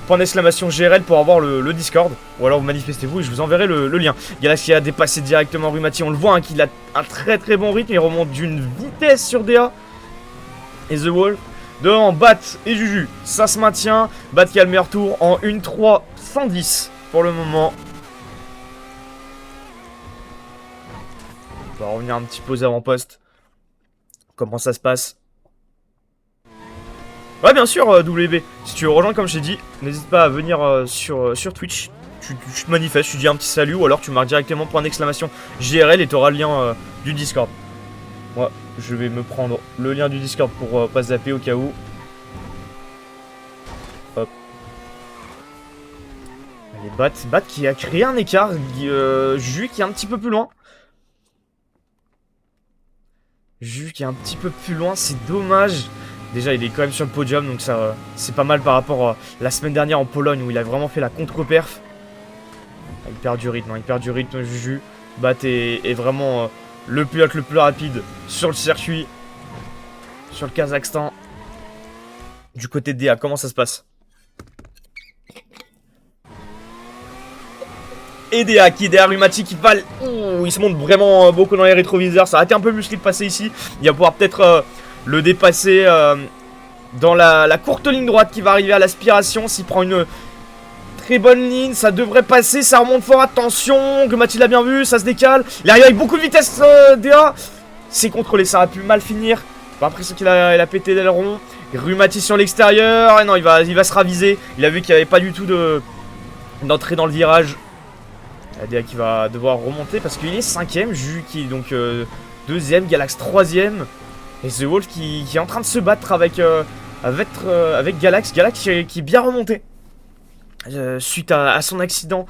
point d'exclamation GRL pour avoir le Discord. Ou alors vous manifestez-vous et je vous enverrai le lien. Galax qui a dépassé directement Rhumati. On le voit, hein, qu'il a un très très bon rythme. Il remonte d'une vitesse sur DA. Et The Wolf devant Bat et Juju. Ça se maintient. Bat qui a le meilleur tour en 1-3-110 pour le moment. On va revenir un petit peu aux avant-postes. Comment ça se passe? Ouais, bien sûr, WB. Si tu veux rejoindre, comme je t'ai dit, n'hésite pas à venir sur Twitch. Tu te manifestes, tu dis un petit salut, ou alors tu marques directement point d'exclamation GRL et tu auras le lien du Discord. Moi, je vais me prendre le lien du Discord pour pas zapper au cas où. Hop. Allez, Bat qui a créé un écart. Juju qui est un petit peu plus loin. Juju qui est un petit peu plus loin, c'est dommage. Déjà, il est quand même sur le podium, donc ça, c'est pas mal par rapport à la semaine dernière en Pologne où il a vraiment fait la contre-perf. Il perd du rythme, hein, il perd du rythme, Juju. Bat est vraiment le pilote le plus rapide sur le circuit, sur le Kazakhstan. Du côté de DA, comment ça se passe? Et DA qui est derrière Rhumati qui va... Ouh, il se monte vraiment beaucoup dans les rétroviseurs. Ça a été un peu musclé de passer ici. Il va pouvoir peut-être le dépasser dans la courte ligne droite qui va arriver à l'aspiration. S'il prend une Très bonne ligne, ça devrait passer, ça remonte fort, attention, que Mathilde a bien vu, ça se décale. Il arrive avec beaucoup de vitesse, DA. C'est contrôlé, ça aurait pu mal finir. J'ai l'impression qu'il a pété d'aileron. Rumati sur l'extérieur, et non, il va se raviser. Il a vu qu'il n'y avait pas du tout d'entrée dans le virage. DA qui va devoir remonter parce qu'il est 5ème, Juju qui est donc 2ème, Galax 3ème. Et The Wolf qui est en train de se battre avec Galax. Galax qui est bien remonté. Suite à son accident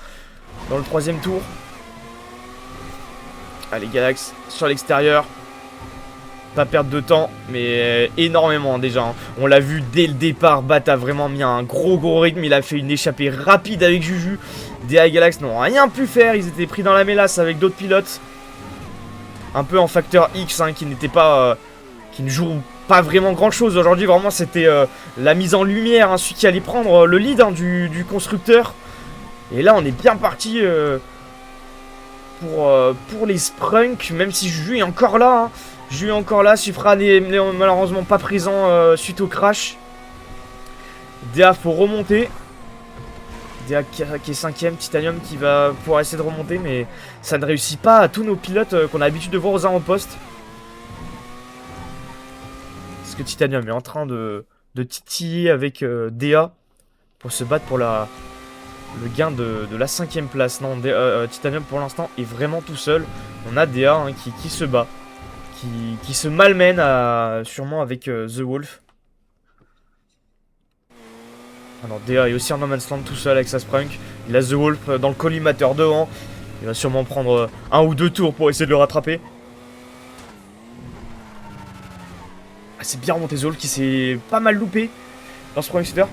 dans le 3ème tour. Allez, Galax sur l'extérieur. Pas perdre de temps, mais énormément déjà. Hein. On l'a vu dès le départ, Bat a vraiment mis un gros rythme. Il a fait une échappée rapide avec Juju. DA et Galax n'ont rien pu faire. Ils étaient pris dans la mélasse avec d'autres pilotes. Un peu en facteur X, hein, qui n'était pas... qui ne joue pas vraiment grand chose. Aujourd'hui, vraiment, c'était la mise en lumière. Hein, celui qui allait prendre le lead, hein, du constructeur. Et là, on est bien parti pour les Sprunk. Même si Juju est encore là. Hein. Juju est encore là. Supra n'est malheureusement pas présent suite au crash. DA, faut remonter. DA qui est 5ème. Titanium qui va pouvoir essayer de remonter. Mais ça ne réussit pas à tous nos pilotes qu'on a l'habitude de voir aux avant-postes. Que Titanium est en train de titiller avec DA pour se battre pour le gain de la 5ème place. Non, Titanium pour l'instant est vraiment tout seul. On a DA hein, qui se bat, qui se malmène sûrement avec The Wolf. Ah non, DA est aussi en no man's land tout seul avec sa Sprunk. Il a The Wolf dans le collimateur devant. Il va sûrement prendre un ou deux tours pour essayer de le rattraper. C'est bien remonté Zol qui s'est pas mal loupé dans ce premier secteur.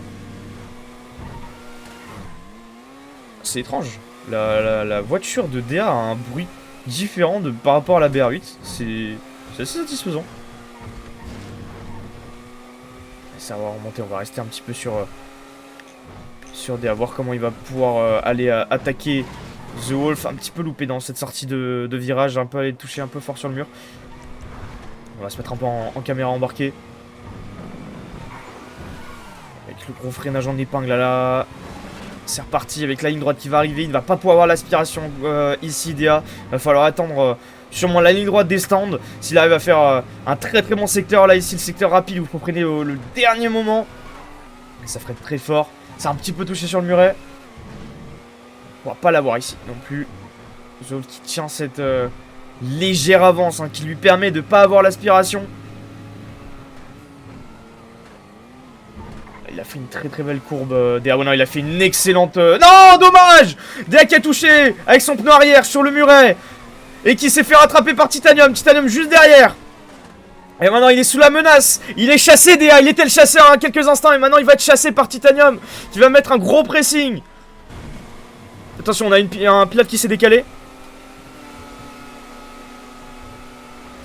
C'est étrange. La voiture de DA a un bruit différent par rapport à la BR8. C'est assez satisfaisant. Ça va remonter, on va rester un petit peu sur DA, voir comment il va pouvoir aller attaquer The Wolf. Un petit peu loupé dans cette sortie de virage, un peu aller toucher un peu fort sur le mur. On va se mettre un peu en caméra embarquée. Avec le gros freinage en épingle là. C'est reparti avec la ligne droite qui va arriver. Il ne va pas pouvoir avoir l'aspiration ici, DA. Il va falloir attendre sûrement la ligne droite des stands. S'il arrive à faire un très bon secteur là, ici, le secteur rapide où il faut freiner le dernier moment. Et ça ferait très fort. C'est un petit peu touché sur le muret. On va pas l'avoir ici non plus. Zol qui tient cette... légère avance hein, qui lui permet de pas avoir l'aspiration. Il a fait une très belle courbe. DA, non, il a fait une excellente... Non, dommage. DA qui a touché avec son pneu arrière sur le muret et qui s'est fait rattraper par Titanium. Titanium juste derrière. Et maintenant il est sous la menace. Il est chassé DA, il était le chasseur à quelques instants et maintenant il va être chassé par Titanium qui va mettre un gros pressing. Attention, on a un pilote qui s'est décalé.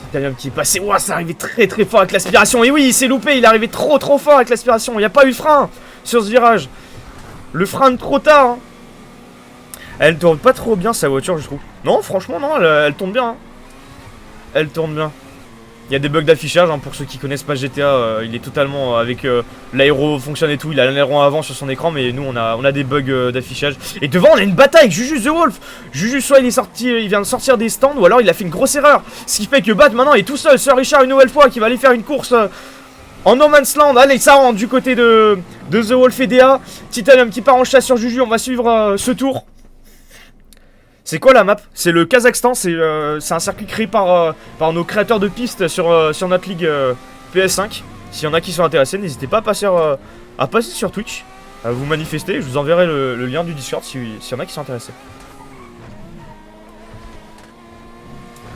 Titanium qui est passé, ouah, ça arrivait très fort avec l'aspiration. Et oui, il s'est loupé, il est arrivé trop fort avec l'aspiration. Il n'y a pas eu de frein sur ce virage. Le frein de trop tard. Hein. Elle tourne pas trop bien sa voiture, je trouve. Non, franchement, non, elle tourne bien. Hein. Elle tourne bien. Il y a des bugs d'affichage, hein, pour ceux qui connaissent pas GTA, il est totalement avec l'aéro fonctionne et tout, il a l'aileron avant sur son écran, mais nous on a des bugs d'affichage. Et devant on a une bataille avec Juju The Wolf. Juju soit il vient de sortir des stands ou alors il a fait une grosse erreur. Ce qui fait que Bat maintenant est tout seul, Sir Richard une nouvelle fois qui va aller faire une course en no man's land. Allez, ça rentre du côté de The Wolf et DA. Titanium qui part en chasse sur Juju, on va suivre ce tour. C'est quoi la map? C'est le Kazakhstan, c'est un circuit créé par nos créateurs de pistes sur notre ligue PS5. S'il y en a qui sont intéressés, n'hésitez pas à passer sur Twitch, à vous manifester, je vous enverrai le lien du Discord s'il y en a qui sont intéressés.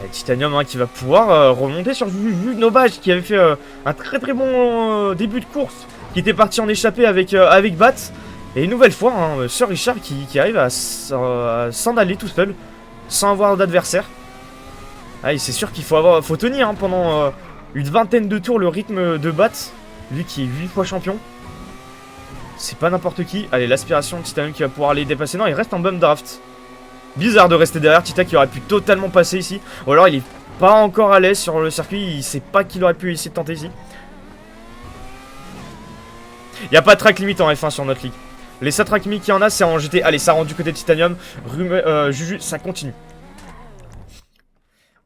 Et Titanium hein, qui va pouvoir remonter sur Juju Nobage qui avait fait un très bon début de course, qui était parti en échappée avec Bat. Et une nouvelle fois, hein, Sir Richard qui arrive à s'en aller tout seul, sans avoir d'adversaire. Ah, c'est sûr qu'il faut tenir hein, pendant une vingtaine de tours le rythme de Bat, lui qui est 8 fois champion. C'est pas n'importe qui. Allez, l'aspiration de Titanium qui va pouvoir les dépasser. Non, il reste en bum draft. Bizarre de rester derrière. Tita qui aurait pu totalement passer ici. Ou alors il est pas encore à l'aise sur le circuit, il sait pas qu'il aurait pu essayer de tenter ici. Il n'y a pas de track limite en F1 sur notre ligue. Les Satrachmi qu'il y en a, c'est en GT. Allez, ça rentre du côté de Titanium. Juju, ça continue.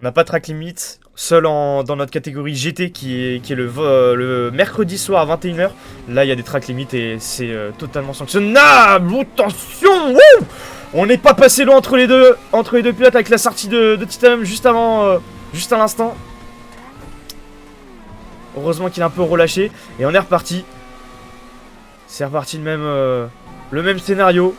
On n'a pas de track limit. Seul dans notre catégorie GT qui est le mercredi soir à 21 h. Là, il y a des track limits et c'est totalement sanctionnable. Attention, wouh, on n'est pas passé loin entre les deux pilotes avec la sortie de Titanium juste avant, juste à l'instant. Heureusement qu'il a un peu relâché. Et on est reparti. C'est reparti le même scénario.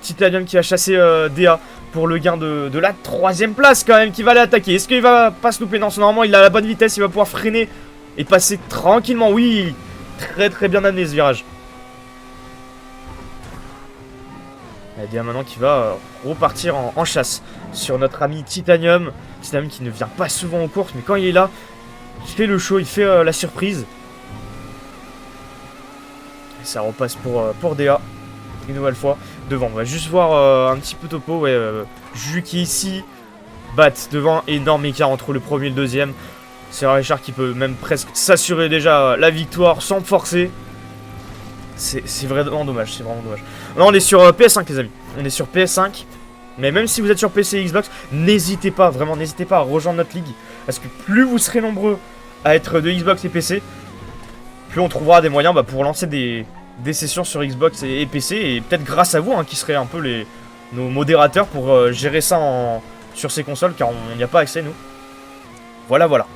Titanium qui va chasser DA pour le gain de la 3ème place quand même, qui va aller attaquer. Est-ce qu'il va pas se louper? Non, normalement il a la bonne vitesse, il va pouvoir freiner et passer tranquillement. Oui, très très bien amené ce virage. Et bien maintenant qui va repartir en chasse sur notre ami Titanium. Titanium qui ne vient pas souvent aux courses, mais quand il est là, il fait le show, il fait la surprise. Et ça repasse pour DA. Une nouvelle fois devant, on va juste voir un petit peu topo. Ouais, Juju qui ici bat devant, énorme écart entre le premier et le deuxième. C'est Richard qui peut même presque s'assurer déjà la victoire sans forcer. C'est vraiment dommage, c'est vraiment dommage. Là on est sur PS5 les amis, on est sur PS5. Mais même si vous êtes sur PC et Xbox, n'hésitez pas, vraiment n'hésitez pas à rejoindre notre ligue. Parce que plus vous serez nombreux à être de Xbox et PC, plus on trouvera des moyens pour lancer des sessions sur Xbox et PC. Et peut-être grâce à vous, hein, qui serez un peu nos modérateurs pour gérer ça sur ces consoles, car on n'y a pas accès nous. Voilà, voilà.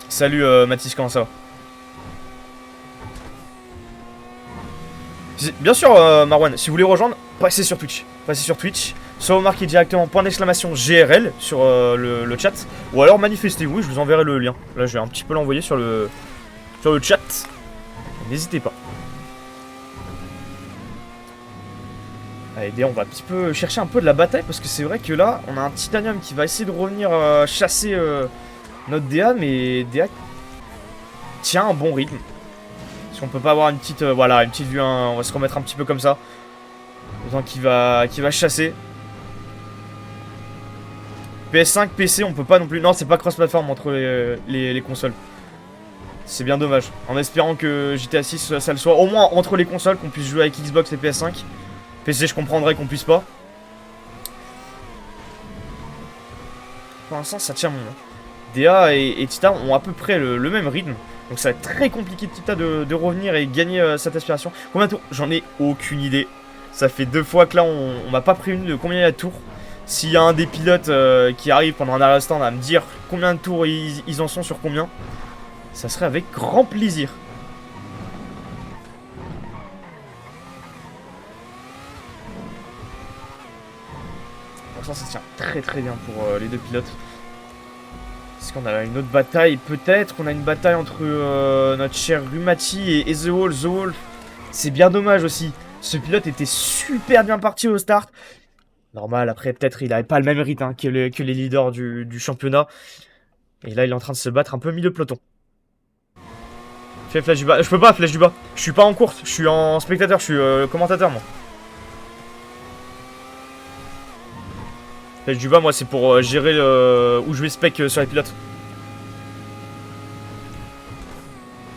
Salut Mathis, comment ça va? Bien sûr Marwan, si vous voulez rejoindre, passez sur Twitch. Passez sur Twitch, soit vous marquez directement point d'exclamation GRL sur le chat, ou alors manifestez-vous, je vous enverrai le lien. Là je vais un petit peu l'envoyer sur le chat. N'hésitez pas. Allez, on va un petit peu chercher un peu de la bataille, parce que c'est vrai que là, on a un Titanium qui va essayer de revenir chasser notre DA, mais DA tient un bon rythme. Si on peut pas avoir une petite, voilà, une petite vue, hein, on va se remettre un petit peu comme ça. Autant qu'il va chasser. PS5, PC, on peut pas non plus. Non, c'est pas cross-platform entre les consoles. C'est bien dommage. En espérant que GTA 6 ça le soit. Au moins entre les consoles, qu'on puisse jouer avec Xbox et PS5. PC, je comprendrais qu'on puisse pas. Pour l'instant, ça tient mon. DA et Tita ont à peu près le même rythme. Donc ça va être très compliqué de Tita de revenir et gagner cette aspiration. Combien de tours? J'en ai aucune idée. Ça fait 2 fois que là on m'a pas prévenu de combien il y a de tours. S'il y a un des pilotes qui arrive pendant un arrêt stand à me dire combien de tours ils en sont sur combien, ça serait avec grand plaisir. Pour ça tient très très bien pour les deux pilotes. Est-ce qu'on a une autre bataille? Peut-être qu'on a une bataille entre notre cher Rumati et The Wolf. The Wolf, c'est bien dommage aussi. Ce pilote était super bien parti au start. Normal, après peut-être il avait pas le même rythme hein, que les leaders du championnat. Et là il est en train de se battre un peu milieu de peloton. Fais flèche du bas. Je peux pas flèche du bas. Je suis pas en course, je suis en spectateur, je suis commentateur moi. Flèche du bas, moi c'est pour gérer où je vais spec sur les pilotes.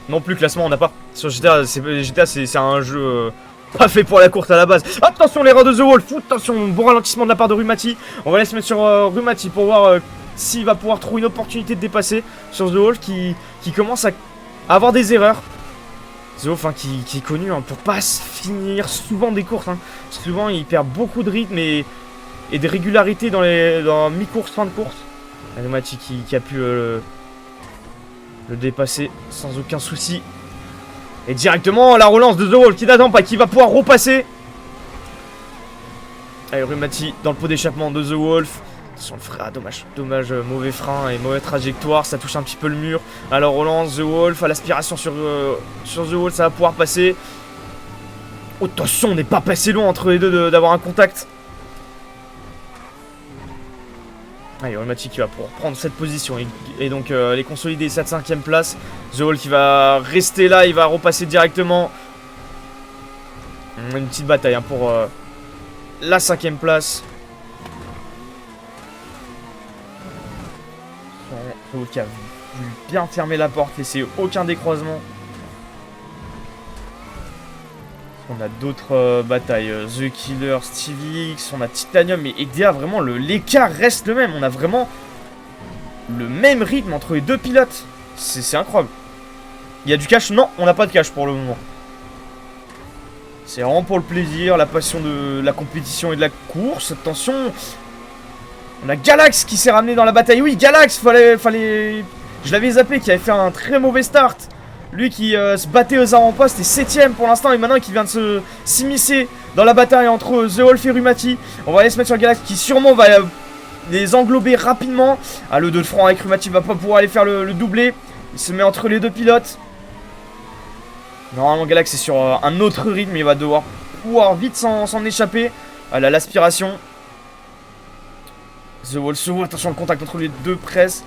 Non plus classement on n'a pas. Sur GTA c'est un jeu pas fait pour la course à la base. Attention l'erreur de The Wolf. Attention, bon ralentissement de la part de Rumati. On va aller se mettre sur Rumati pour voir s'il va pouvoir trouver une opportunité de dépasser sur The Wolf qui commence à avoir des erreurs. The Wolf hein, qui est connu hein, pour pas finir souvent des courses hein. Souvent il perd beaucoup de rythme et de régularité dans mi-course, fin de course. Rumati qui a pu le dépasser sans aucun souci. Et directement la relance de The Wolf qui n'attend pas, qui va pouvoir repasser. Allez, Rumati dans le pot d'échappement de The Wolf. Attention le frein, dommage, mauvais frein et mauvaise trajectoire, ça touche un petit peu le mur. Alors relance The Wolf, à l'aspiration sur The Wolf, ça va pouvoir passer. Oh, attention, on n'est pas passé loin entre les deux d'avoir un contact. Allez, Rumati qui va pouvoir prendre cette position et donc les consolider cette 5ème place. The Wolf qui va rester là, il va repasser directement. Une petite bataille hein, pour la 5ème place. The Wolf qui a voulu bien fermer la porte, laisser aucun décroisement. On a d'autres batailles. The Killer, Stevie X, on a Titanium et EDA. Vraiment, l'écart reste le même. On a vraiment le même rythme entre les deux pilotes. C'est incroyable. Il y a du cash? Non, on n'a pas de cash pour le moment. C'est vraiment pour le plaisir, la passion de la compétition et de la course. Attention. On a Galax qui s'est ramené dans la bataille. Oui, Galax, fallait... Je l'avais zappé, qui avait fait un très mauvais start. Lui qui se battait aux avant-postes est 7ème pour l'instant. Et maintenant qui vient de s'immiscer dans la bataille entre The Wolf et Rumati. On va aller se mettre sur Galax qui sûrement va les englober rapidement. Ah, le 2 de front avec Rumati va pas pouvoir aller faire le doublé. Il se met entre les deux pilotes. Normalement Galax est sur un autre rythme. Il va devoir pouvoir vite s'en échapper. Ah là, l'aspiration. The Wolf, attention le contact entre les deux presses.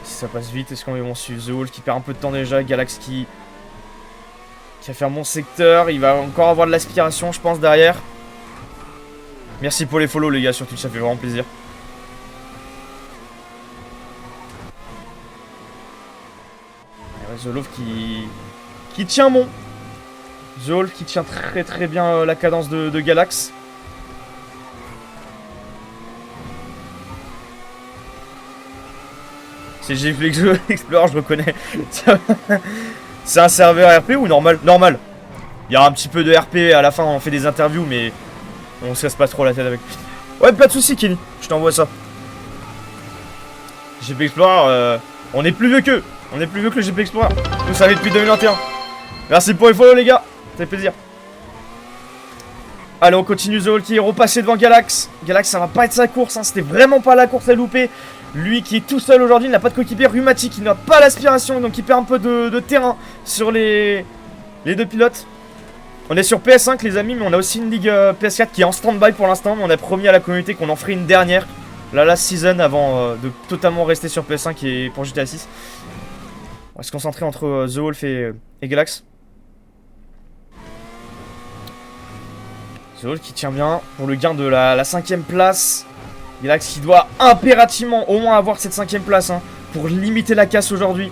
Si ça passe vite, est-ce qu'on va suivre The Wolf qui perd un peu de temps déjà. Galax qui a fait un bon secteur. Il va encore avoir de l'aspiration je pense derrière. Merci pour les follow les gars sur Twitch, ça fait vraiment plaisir. Et ouais, The Wolf qui tient bon. The Wolf qui tient très bien la cadence de Galax. C'est GFlex Explorer, je reconnais. C'est un serveur RP ou normal? Normal. Il y a un petit peu de RP à la fin, on fait des interviews, mais on se casse pas trop la tête avec. Ouais, pas de soucis, Kenny. Je t'envoie ça. GP Explorer, on est plus vieux qu'eux. On est plus vieux que le GP Explorer. Nous, ça fait depuis 2021. Merci pour les follow, les gars. Ça fait plaisir. Allez, on continue. The Wolf qui est repassé devant Galax. Galax, ça va pas être sa course. Hein. C'était vraiment pas la course à louper. Lui qui est tout seul aujourd'hui, il n'a pas de coéquipier. Rumati qui n'a pas l'aspiration, donc il perd un peu de terrain sur les deux pilotes. On est sur PS5 les amis, mais on a aussi une ligue PS4 qui est en stand-by pour l'instant. Mais on a promis à la communauté qu'on en ferait une dernière, la last season, avant de totalement rester sur PS5 et pour GTA 6. On va se concentrer entre The Wolf et Galax. The Wolf qui tient bien pour le gain de la 5ème place. Galax qui doit impérativement au moins avoir cette 5ème place hein, pour limiter la casse aujourd'hui.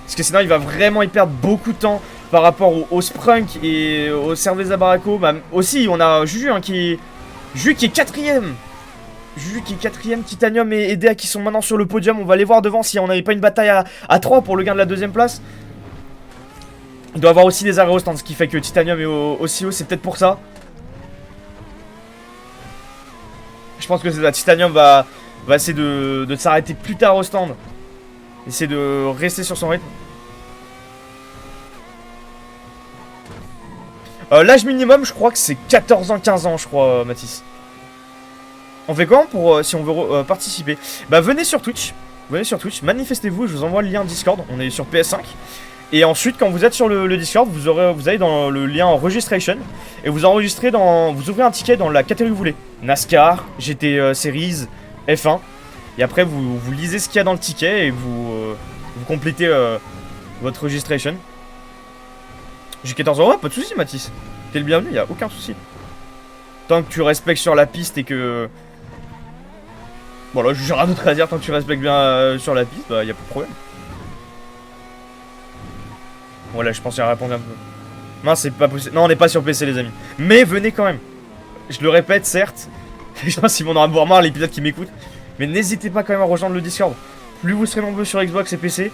Parce que sinon il va vraiment y perdre beaucoup de temps par rapport au Sprunk et au Cerveza Barraco. Bah, aussi on a Juju hein, qui est 4ème. Juju qui est 4ème, Titanium et EDA qui sont maintenant sur le podium. On va les voir devant si on n'avait pas une bataille à 3 pour le gain de la 2ème place. Il doit avoir aussi des arrêts au stand, ce qui fait que Titanium est aussi haut, c'est peut-être pour ça. Je pense que c'est ça. Titanium va essayer de s'arrêter plus tard au stand. Essayer de rester sur son rythme. L'âge minimum, je crois que c'est 14 ans, 15 ans, je crois, Mathis. On fait comment pour si on veut participer? Bah venez sur Twitch. Manifestez-vous, je vous envoie le lien Discord. On est sur PS5. Et ensuite, quand vous êtes sur le Discord, vous allez dans le lien Registration et vous enregistrez vous ouvrez un ticket dans la catégorie que vous voulez. NASCAR, GT Series, F1. Et après, vous lisez ce qu'il y a dans le ticket et vous complétez votre registration. J'ai 14 ans, ouais, pas de soucis, Mathis. T'es le bienvenu, y a aucun souci. Tant que tu respectes sur la piste et que... Bon là, j'ai rien d'autre à dire, tant que tu respectes bien sur la piste, bah y a pas de problème. Voilà, je pense qu'il a répondu un peu. Non, c'est pas possible. Non, on n'est pas sur PC, les amis. Mais venez quand même. Je le répète, certes. Je pense qu'ils vont en avoir marre, les pilotes qui m'écoutent. Mais n'hésitez pas quand même à rejoindre le Discord. Plus vous serez nombreux sur Xbox et PC,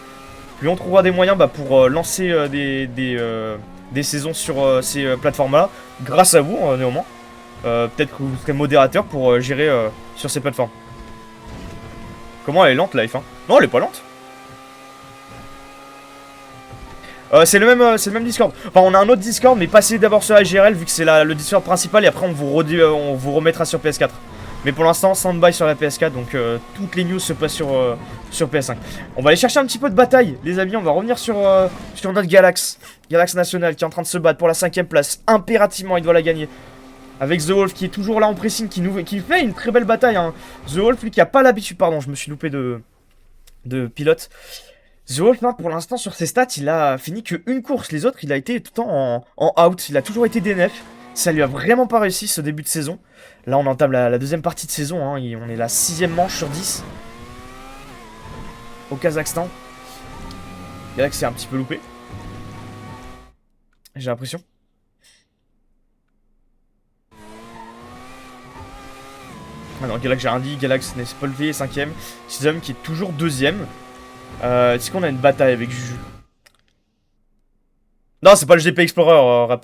plus on trouvera des moyens pour lancer des saisons sur ces plateformes-là. Grâce à vous, néanmoins. Peut-être que vous serez modérateur pour gérer sur ces plateformes. Comment elle est lente, la F1? Non, elle est pas lente. C'est le même Discord. Enfin, on a un autre Discord, mais passez d'abord sur AGRL vu que c'est le Discord principal et après on vous remettra sur PS4. Mais pour l'instant, stand-by sur la PS4, donc toutes les news se passent sur PS5. On va aller chercher un petit peu de bataille, les amis. On va revenir sur notre Galax. Galax National qui est en train de se battre pour la 5ème place. Impérativement, il doit la gagner. Avec The Wolf qui est toujours là en pressing, qui fait une très belle bataille. Hein. The Wolf, lui, qui a pas l'habitude. Pardon, je me suis loupé de pilote. The Wolf, pour l'instant, sur ses stats, il a fini qu'une course. Les autres, il a été tout le temps en out. Il a toujours été DNF. Ça lui a vraiment pas réussi ce début de saison. Là, on entame la deuxième partie de saison. Hein. On est la 6ème manche sur 10. Au Kazakhstan. Galax s'est un petit peu loupé. J'ai l'impression. Ah non, Galax j'ai rien dit, Galax n'est pas levé, 5ème. Chisholm qui est toujours 2ème. Est-ce qu'on a une bataille avec Juju? Non, c'est pas le GP Explorer,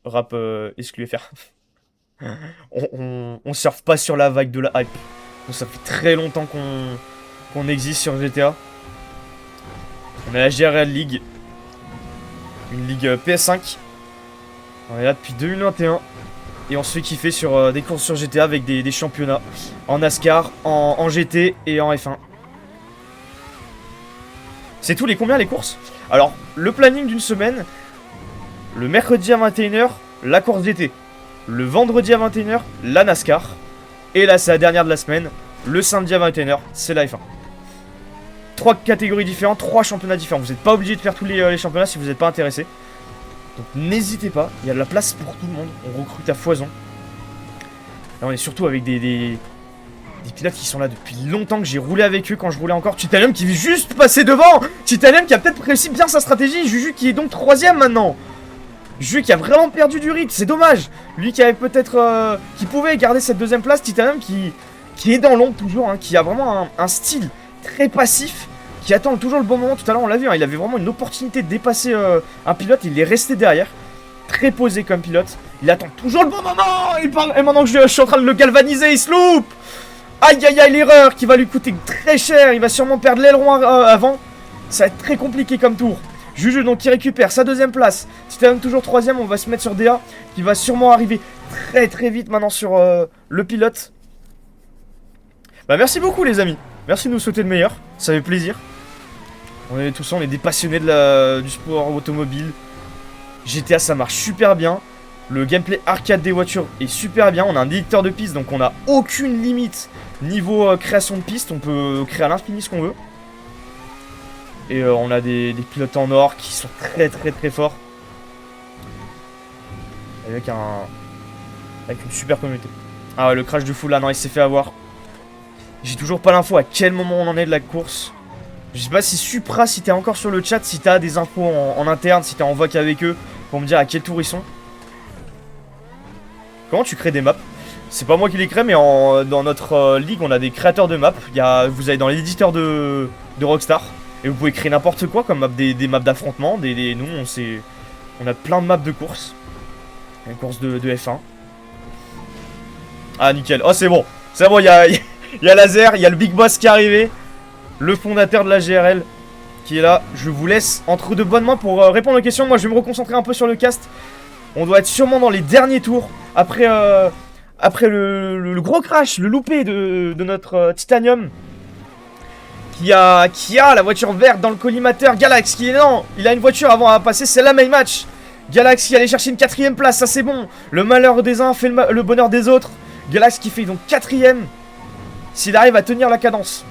rap exclu FR. On surfe pas sur la vague de la hype. Donc ça fait très longtemps qu'on existe sur GTA. On a la GRL League. Une ligue PS5. On est là depuis 2021. Et on se fait kiffer sur des courses sur GTA avec des championnats. En NASCAR, en GT et en F1. C'est tous les combien les courses? Alors, le planning d'une semaine. Le mercredi à 21h, la course GT. Le vendredi à 21h, la NASCAR. Et là, c'est la dernière de la semaine. Le samedi à 21h, c'est la F1. 3 catégories différentes, 3 championnats différents. Vous n'êtes pas obligé de faire tous les championnats si vous n'êtes pas intéressé. Donc n'hésitez pas, il y a de la place pour tout le monde. On recrute à foison. Là, on est surtout avec des pilotes qui sont là depuis longtemps, que j'ai roulé avec eux quand je roulais encore. Titanium qui vit juste passer devant. Titanium qui a peut-être réussi bien sa stratégie. Juju qui est donc 3ème maintenant. Juju qui a vraiment perdu du rythme, c'est dommage. Lui qui avait peut-être... qui pouvait garder cette 2ème place. Titanium qui est dans l'ombre toujours, hein, qui a vraiment un style très passif, qui attend toujours le bon moment. Tout à l'heure on l'a vu, hein, il avait vraiment une opportunité de dépasser un pilote, il est resté derrière. Très posé comme pilote, il attend toujours le bon moment. Et maintenant que je suis en train de le galvaniser, il se loupe. Aïe aïe aïe, l'erreur qui va lui coûter très cher. Il va sûrement perdre l'aileron avant. Ça va être très compliqué comme tour. Juju donc qui récupère sa 2ème place. Titanium toujours 3ème, on va se mettre sur DA, qui va sûrement arriver très très vite maintenant sur le pilote. Bah merci beaucoup les amis. Merci de nous souhaiter le meilleur, ça fait plaisir. On est tous on est des passionnés du sport automobile. GTA ça marche super bien. Le gameplay arcade des voitures est super bien. On a un éditeur de piste donc on n'a aucune limite niveau création de piste. On peut créer à l'infini ce qu'on veut. Et on a des pilotes en or qui sont très très très forts. Avec une super communauté. Ah ouais, le crash de fou là, non il s'est fait avoir. J'ai toujours pas l'info à quel moment on en est de la course. Je sais pas si Supra, si t'es encore sur le chat, si t'as des infos en interne, si t'es en voc avec eux, pour me dire à quel tour ils sont. Comment tu crées des maps? C'est pas moi qui les crée, mais dans notre ligue, on a des créateurs de maps. Vous allez dans l'éditeur de Rockstar, et vous pouvez créer n'importe quoi comme map, des maps d'affrontement. Nous, on a plein de maps de course. Une course de F1. Ah, nickel. Oh, c'est bon. C'est bon, il y a Laser, il y a le Big Boss qui est arrivé. Le fondateur de la GRL qui est là. Je vous laisse entre de bonnes mains pour répondre aux questions. Moi je vais me reconcentrer un peu sur le cast. On doit être sûrement dans les derniers tours. Après le gros crash, le loupé de notre Titanium. Qui a la voiture verte dans le collimateur. Galax qui est non, il a une voiture avant à passer, c'est la main match. Galax qui allait chercher une 4ème place, ça c'est bon. Le malheur des uns fait le bonheur des autres. Galax qui fait donc 4ème. S'il arrive à tenir la cadence.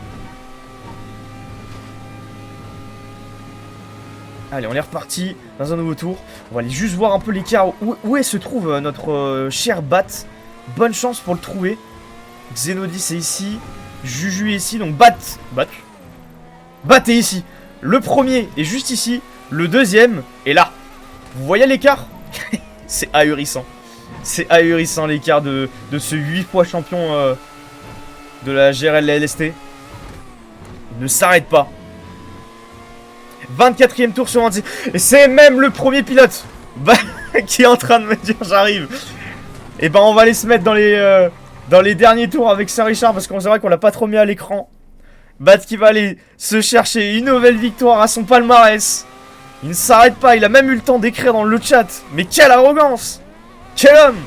Allez, on est reparti dans un nouveau tour. On va aller juste voir un peu l'écart. Où se trouve notre cher Bat. Bonne chance pour le trouver. Xenodis est ici. Juju est ici. Donc Bat est ici. Le premier est juste ici. Le deuxième est là. Vous voyez l'écart? C'est ahurissant. C'est ahurissant l'écart de ce 8 fois champion de la GRL LST. Il ne s'arrête pas. 24ème tour sur 26. Et c'est même le premier pilote qui est en train de me dire j'arrive. Et ben on va aller se mettre dans les derniers tours avec Saint-Richard parce qu'on c'est vrai qu'on l'a pas trop mis à l'écran. Bat qui va aller se chercher une nouvelle victoire à son palmarès. Il ne s'arrête pas, il a même eu le temps d'écrire dans le chat. Mais quelle arrogance! Quel homme!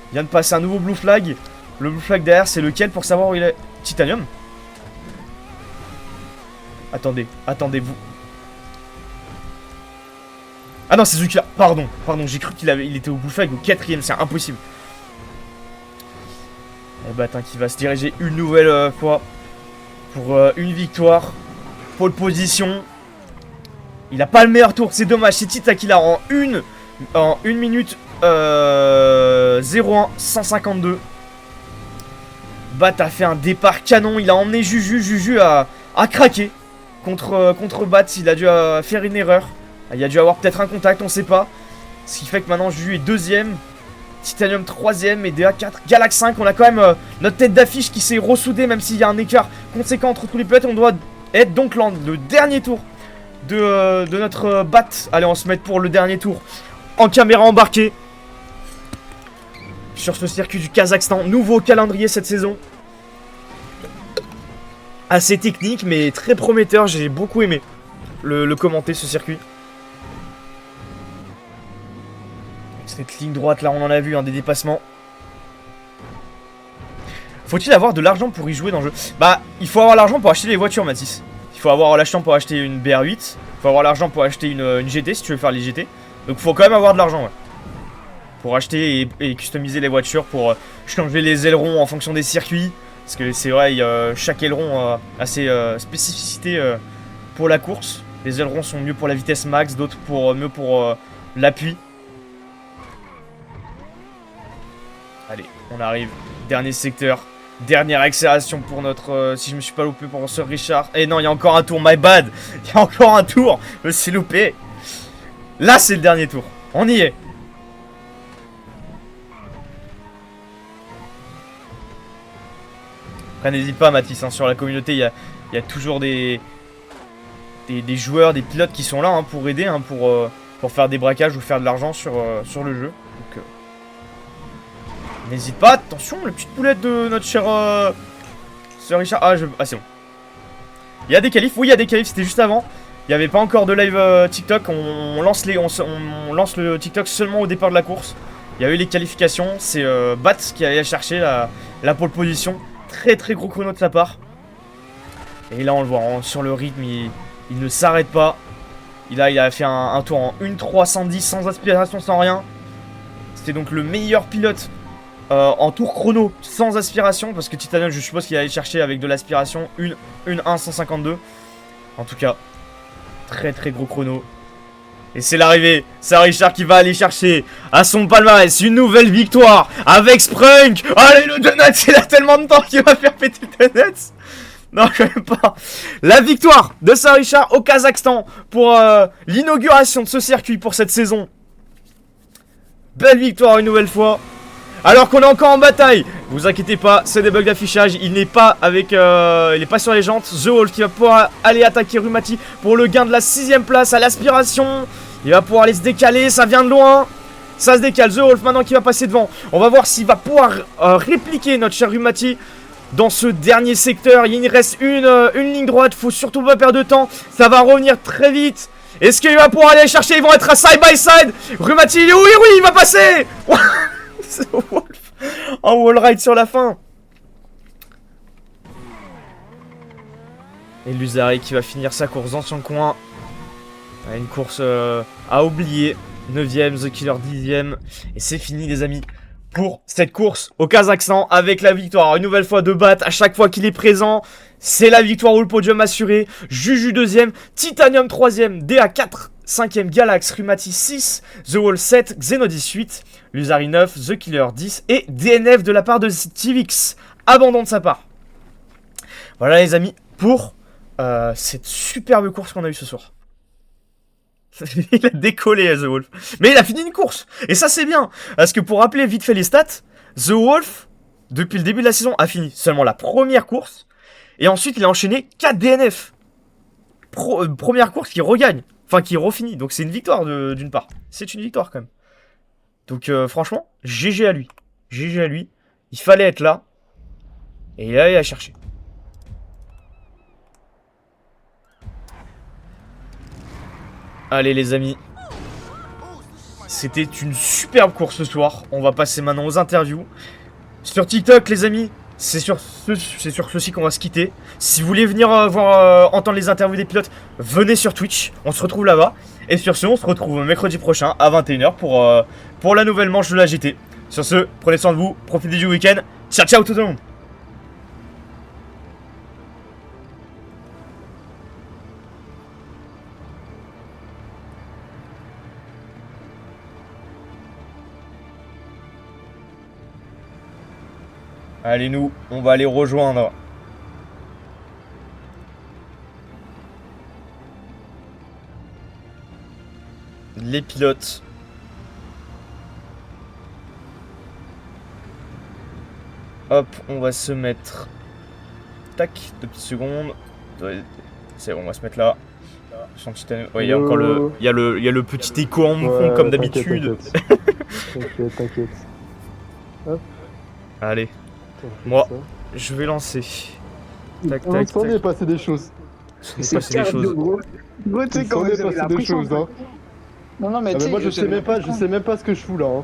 Il vient de passer un nouveau blue flag. Le blue flag derrière c'est lequel pour savoir où il est? Titanium. Attendez-vous. Ah non, c'est Zuki là. Pardon, j'ai cru qu'il était au blue flag au 4ème, c'est impossible. Et bah, qui va se diriger une nouvelle fois pour une victoire. Pole position. Il a pas le meilleur tour, c'est dommage. C'est Tita qui l'a en 1 minute 01 152. Bat a fait un départ canon. Il a emmené Juju. Juju a craqué contre Bat. Il a dû faire une erreur. Il y a dû avoir peut-être un contact, on sait pas. Ce qui fait que maintenant Juju est deuxième, Titanium troisième et DA 4, Galax 5. On a quand même notre tête d'affiche qui s'est ressoudée, même s'il y a un écart conséquent entre tous les pilotes. On doit être donc le dernier tour de notre bat. Allez, on va se mettre pour le dernier tour en caméra embarquée sur ce circuit du Kazakhstan. Nouveau calendrier cette saison. Assez technique mais très prometteur. J'ai beaucoup aimé le commenter, ce circuit. Cette ligne droite là, on en a vu, hein, des dépassements. Faut-il avoir de l'argent pour y jouer dans le jeu? Bah, il faut avoir l'argent pour acheter les voitures, Mathis. Il faut avoir l'argent pour acheter une BR8. Il faut avoir l'argent pour acheter une GT si tu veux faire les GT. Donc il faut quand même avoir de l'argent, ouais. Pour acheter et customiser les voitures, pour changer les ailerons en fonction des circuits. Parce que c'est vrai, chaque aileron a ses spécificités pour la course. Les ailerons sont mieux pour la vitesse max, d'autres mieux pour l'appui. Allez, on arrive. Dernier secteur. Dernière accélération pour notre... si je me suis pas loupé pour Sir Richard. Eh non, il y a encore un tour, my bad. Il y a encore un tour. Je me suis loupé. Là, c'est le dernier tour. On y est. Après, n'hésite pas, Mathis, hein, sur la communauté, il y a toujours des joueurs, des pilotes qui sont là, hein, pour aider, hein, pour faire des braquages ou faire de l'argent sur le jeu. Donc, n'hésite pas, attention, la petite poulette de notre cher Sir Richard. Ah, c'est bon. Il y a des qualifs, oui, il y a des qualifs, c'était juste avant. Il n'y avait pas encore de live TikTok, on lance le TikTok seulement au départ de la course. Il y a eu les qualifications, c'est Bats qui allait chercher la pole position. Très très gros chrono de sa part. Et là on le voit, hein, sur le rythme, il ne s'arrête pas. Il a fait un tour en 1.310 sans aspiration, sans rien. C'était donc le meilleur pilote en tour chrono sans aspiration. Parce que Titanium, je suppose qu'il allait chercher avec de l'aspiration une 1.152. En tout cas, très très gros chrono. Et c'est l'arrivée, c'est Richard qui va aller chercher à son palmarès une nouvelle victoire avec Sprunk. Allez, le Donuts, il a tellement de temps qu'il va faire péter le Donuts. Non, quand même pas. La victoire de Sir Richard au Kazakhstan pour l'inauguration de ce circuit pour cette saison. Belle victoire une nouvelle fois. Alors qu'on est encore en bataille. Vous inquiétez pas, c'est des bugs d'affichage. Il n'est pas avec, il est pas sur les jantes. The Wolf qui va pouvoir aller attaquer Rumati pour le gain de la 6ème place à l'aspiration. Il va pouvoir aller se décaler, ça vient de loin. Ça se décale, The Wolf maintenant qui va passer devant. On va voir s'il va pouvoir répliquer notre cher Rumati dans ce dernier secteur. Il reste une ligne droite, faut surtout pas perdre de temps. Ça va revenir très vite. Est-ce qu'il va pouvoir aller chercher? Ils vont être à side by side. Rumati, oui, oui, il va passer. The Wolf en wall ride sur la fin. Et Luzari qui va finir sa course dans son coin. Une course à oublier. 9ème, The Killer 10ème. Et c'est fini les amis pour cette course au Kazakhstan avec la victoire. Une nouvelle fois de Bat à chaque fois qu'il est présent. C'est la victoire ou le podium assuré. Juju 2ème, Titanium 3ème, DA 4, 5ème Galax, Rumati 6, The Wall 7, Xeno 18, Luzari 9, The Killer 10 et DNF de la part de Tivix. Abandon de sa part. Voilà les amis pour cette superbe course qu'on a eue ce soir. Il a décollé The Wolf. Mais il a fini une course. Et ça c'est bien. Parce que pour rappeler vite fait les stats, The Wolf, depuis le début de la saison, a fini seulement la première course. Et ensuite il a enchaîné 4 DNF. Première course qui regagne. Enfin qui refinit. Donc c'est une victoire d'une part. C'est une victoire quand même. Donc franchement, GG à lui. GG à lui. Il fallait être là. Et il est allé la chercher. Allez les amis. C'était une superbe course ce soir. On va passer maintenant aux interviews. Sur TikTok les amis, c'est sur ceci qu'on va se quitter. Si vous voulez venir entendre les interviews des pilotes, venez sur Twitch. On se retrouve là-bas. Et sur ce, on se retrouve mercredi prochain à 21h pour la nouvelle manche de la GT. Sur ce, prenez soin de vous, profitez du week-end. Ciao ciao tout le monde. Allez nous, on va aller rejoindre les pilotes. Hop, on va se mettre... Tac, 2 petites secondes. C'est bon, on va se mettre là. Ouais, il y a encore le... Il y a le petit écho en mon fond, comme d'habitude. T'inquiète. Hop. Allez, moi, je vais lancer. Tac, On s'en est passé des choses. C'est passé des choses. Gros, tu sais quand On même, est passé des choses, hein. Non, mais Ah, tu sais, moi je sais même pas ce que je fous là, hein.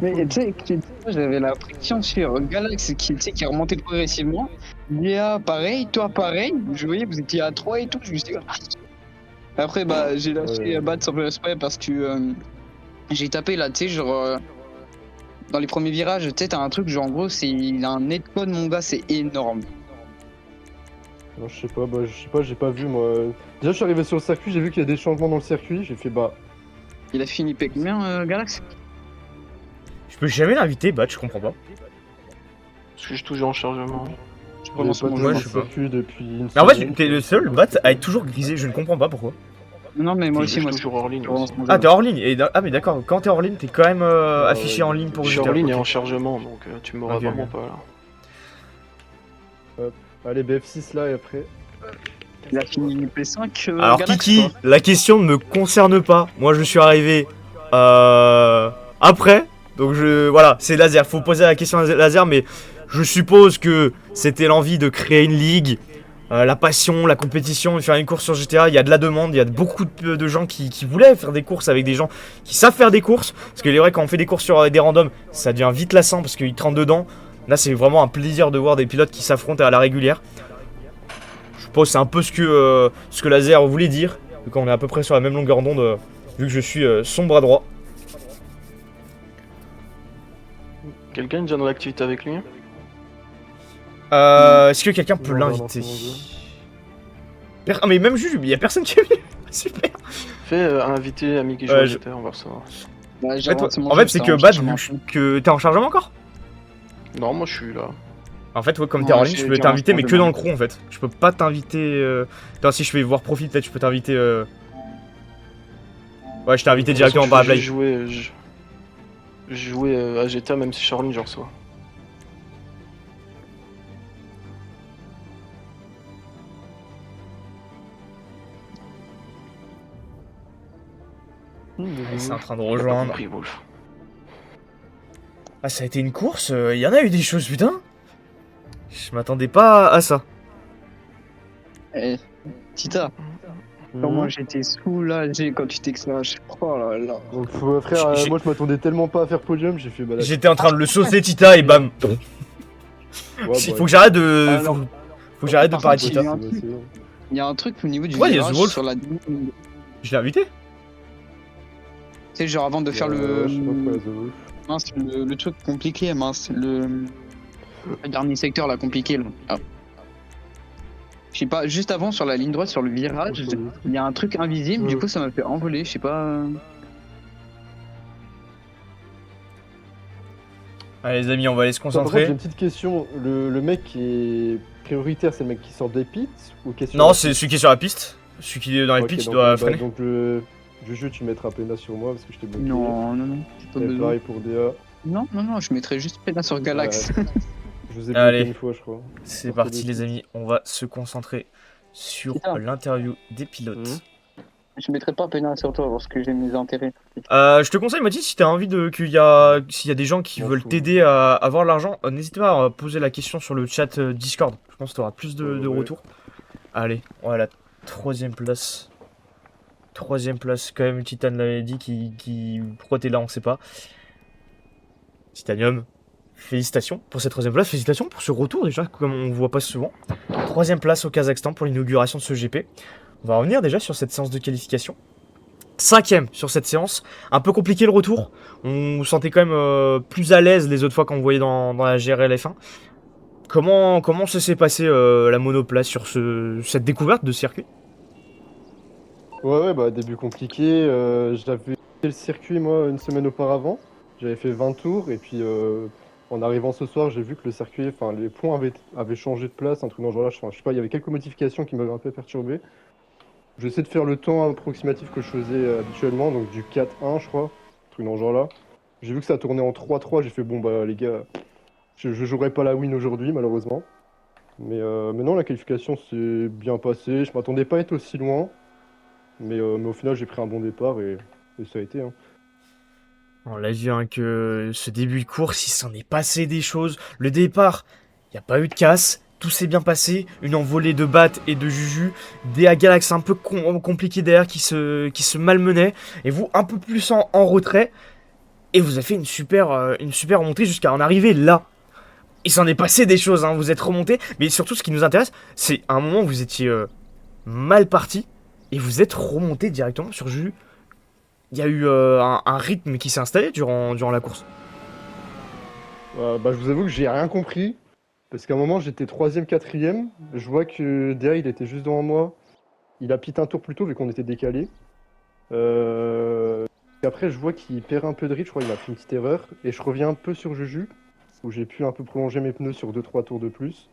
Mais tu sais, j'avais la pression sur Galax qui remontait progressivement. Léa, pareil, toi, pareil. Je voyais, vous étiez à 3 et tout. Je me suis dit, après, bah, j'ai lâché Bat sans respect parce que j'ai tapé là, tu sais, genre. Dans les premiers virages, tu sais, t'as un truc, genre en gros, il a un netcode, mon gars, c'est énorme. Non, je sais pas, j'ai pas vu moi. Déjà, je suis arrivé sur le circuit, j'ai vu qu'il y a des changements dans le circuit, j'ai fait bah. Il a fini P combien, Galax? Je peux jamais l'inviter, Bat, je comprends pas. Parce que je suis toujours en chargement. Je J'ai commence pas mon touché jeu. le je sais pas. circuit depuis une Mais en fait, semaine. t'es le seul, Bat, à être toujours grisé, je ne comprends pas pourquoi. Non, mais moi Je aussi, suis moi toujours hors ligne. je relance mon jeu. Ah, t'es hors ligne. Ah, mais d'accord, quand t'es hors ligne, t'es quand même affiché en ligne pour Je suis GTA. hors ligne et Ok. en chargement, donc tu m'auras Ok, vraiment ok. pas là. Allez, BF6 là et après. Il a fini P5, Alors, Galax, Kiki, quoi. la question ne me concerne pas. Moi, je suis arrivé après. Donc, voilà, c'est laser. Faut poser la question à laser, mais je suppose que c'était l'envie de créer une ligue. La passion, la compétition, faire une course sur GTA, il y a de la demande, il y a beaucoup de gens qui voulaient faire des courses avec des gens qui savent faire des courses. Parce qu'il est vrai, quand on fait des courses sur des randoms, ça devient vite lassant parce qu'ils te rentrent dedans. Là, c'est vraiment un plaisir de voir des pilotes qui s'affrontent à la régulière. Je pense que c'est un peu ce que Laser voulait dire. Quand on est à peu près sur la même longueur d'onde, vu que je suis son bras droit. Quelqu'un est déjà dans l'activité avec lui? Est-ce que quelqu'un peut Non, l'inviter? non, c'est Ah, mais même Juju, il y a personne qui est venu. Super. Fais inviter ami qui joue Ouais, à je- GTA, on va recevoir. Ouais, j'ai En fait, relancé mon en jeu, fait, c'est j'étais que en Bad, chargement. vu que t'es en chargement encore. Non, moi je suis là. En fait, ouais, comme Non, t'es en ligne, j'ai- je peux j'ai t'inviter, un mais peu que de dans le mal. crew en fait. Je peux pas t'inviter. Attends, si je fais voir profil, peut-être je peux t'inviter. Ouais, je t'ai invité De toute façon, directement par la je play. jouais à GTA, même si je suis hors ligne, je reçois. C'est en train de J'ai pas rejoindre. compris, Wolf. Ah, ça a été une course. Il y en a eu des choses, putain. Je m'attendais pas à ça. Eh, Tita, comment j'étais soulagé quand tu t'exclages. Oh là là. Donc, frère, J'ai- moi je m'attendais tellement pas à faire podium, j'ai fait bah là. J'étais en train de le saucer, Tita, et bam. Ouais, Il bah, faut que j'arrête de. Alors, Faut que j'arrête de par parler de contre, Tita. il y a un c'est- truc. c'est- Il y a un truc au niveau du Ouais, il y a virage The Wolf. sur la... Tu Je l'ai invité. sais, genre avant de faire je sais pas quoi, The Wolf. mince, le truc compliqué, mince, le dernier secteur là compliqué là. Ah. Je sais pas, juste avant sur la ligne droite sur le virage, il y a un truc invisible, du coup ça m'a fait envoler, je sais pas. Allez, les amis, on va aller se Par contre, j'ai concentrer. une petite question. Le mec qui est prioritaire, c'est le mec qui sort des pits ou qui est sur Non, la c'est piste celui qui est sur la piste. Celui qui est dans les Ok, pits, il donc, doit bah, freiner. donc Juju, tu mettras Pena sur moi parce que je t'ai bloqué. Non, j'ai pas Et besoin. pareil pour DA. Non, je mettrais juste Pena sur Galax. Je vous ai Allez. bloqué une fois, je crois. C'est parti, les amis. On va se concentrer sur C'est ça. l'interview des pilotes. Mhm. Je mettrais pas Pena sur toi parce que j'ai mes intérêts. Je te conseille, Mathis, si t'as envie de s'il y a des gens qui M'en veulent fous. t'aider à avoir de l'argent, n'hésite pas à poser la question sur le chat Discord. Je pense que t'auras plus de Ouais. retours. Allez, on va à la troisième place. Troisième place, quand même, Titan l'avait dit. Pourquoi t'es là, on sait pas. Titanium, félicitations pour cette troisième place. Félicitations pour ce retour, déjà, comme on voit pas souvent. Troisième place au Kazakhstan pour l'inauguration de ce GP. On va revenir déjà sur cette séance de qualification. Cinquième sur cette séance. Un peu compliqué le retour. On vous sentait quand même plus à l'aise les autres fois qu'on vous voyait dans la GRL F1. Comment se s'est passé la monoplace sur cette découverte de circuit? Ouais, bah début compliqué. J'avais fait le circuit moi une semaine auparavant. J'avais fait 20 tours et puis en arrivant ce soir, j'ai vu que le circuit, enfin les points avaient changé de place, un truc dans ce genre-là. Enfin, je sais pas, il y avait quelques modifications qui m'avaient un peu perturbé. j'essaie de faire le temps approximatif que je faisais habituellement, donc du 4-1 je crois, un truc dans ce genre-là. J'ai vu que ça tournait en 3-3, j'ai fait bon bah les gars, je jouerai pas la win aujourd'hui malheureusement. Mais non, la qualification s'est bien passée, je m'attendais pas à être aussi loin, mais au final j'ai pris un bon départ et ça a été. Hein. On l'a vu hein, que ce début de course, il s'en est passé des choses. Le départ, il n'y a pas eu de casse. Tout s'est bien passé. Une envolée de Bat et de Juju. Des Galax un peu compliqué derrière qui se malmenaient. Et vous, un peu plus en retrait. Et vous avez fait une super remontée jusqu'à en arriver là. Il s'en est passé des choses. Hein. Vous êtes remonté. Mais surtout, ce qui nous intéresse, c'est à un moment où vous étiez mal parti. Et vous êtes remonté directement sur Juju. Il y a eu un rythme qui s'est installé durant la course. Bah, je vous avoue que j'ai rien compris, parce qu'à un moment j'étais 3ème, 4ème, je vois que Dea il était juste devant moi, il a pité un tour plus tôt vu qu'on était décalé. Et après je vois qu'il perd un peu de rythme, je crois qu'il a fait une petite erreur, et je reviens un peu sur Juju, où j'ai pu un peu prolonger mes pneus sur 2-3 tours de plus.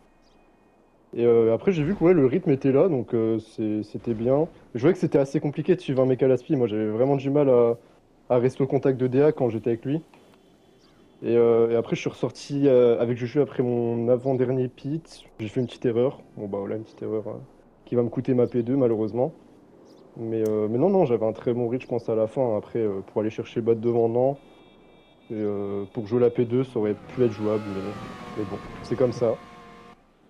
Et après j'ai vu que ouais, le rythme était là, donc c'était bien. Je voyais que c'était assez compliqué de suivre un mec à la spi, moi j'avais vraiment du mal à rester au contact de Dea quand j'étais avec lui. Et après, je suis ressorti avec Juju après mon avant-dernier pit. J'ai fait une petite erreur. Bon, bah voilà, une petite erreur qui va me coûter ma P2, malheureusement. Mais non, non, j'avais un très bon reach, je pense, à la fin. Après, pour aller chercher Bat devant, non. Et pour jouer la P2, ça aurait pu être jouable. Mais bon, c'est comme ça.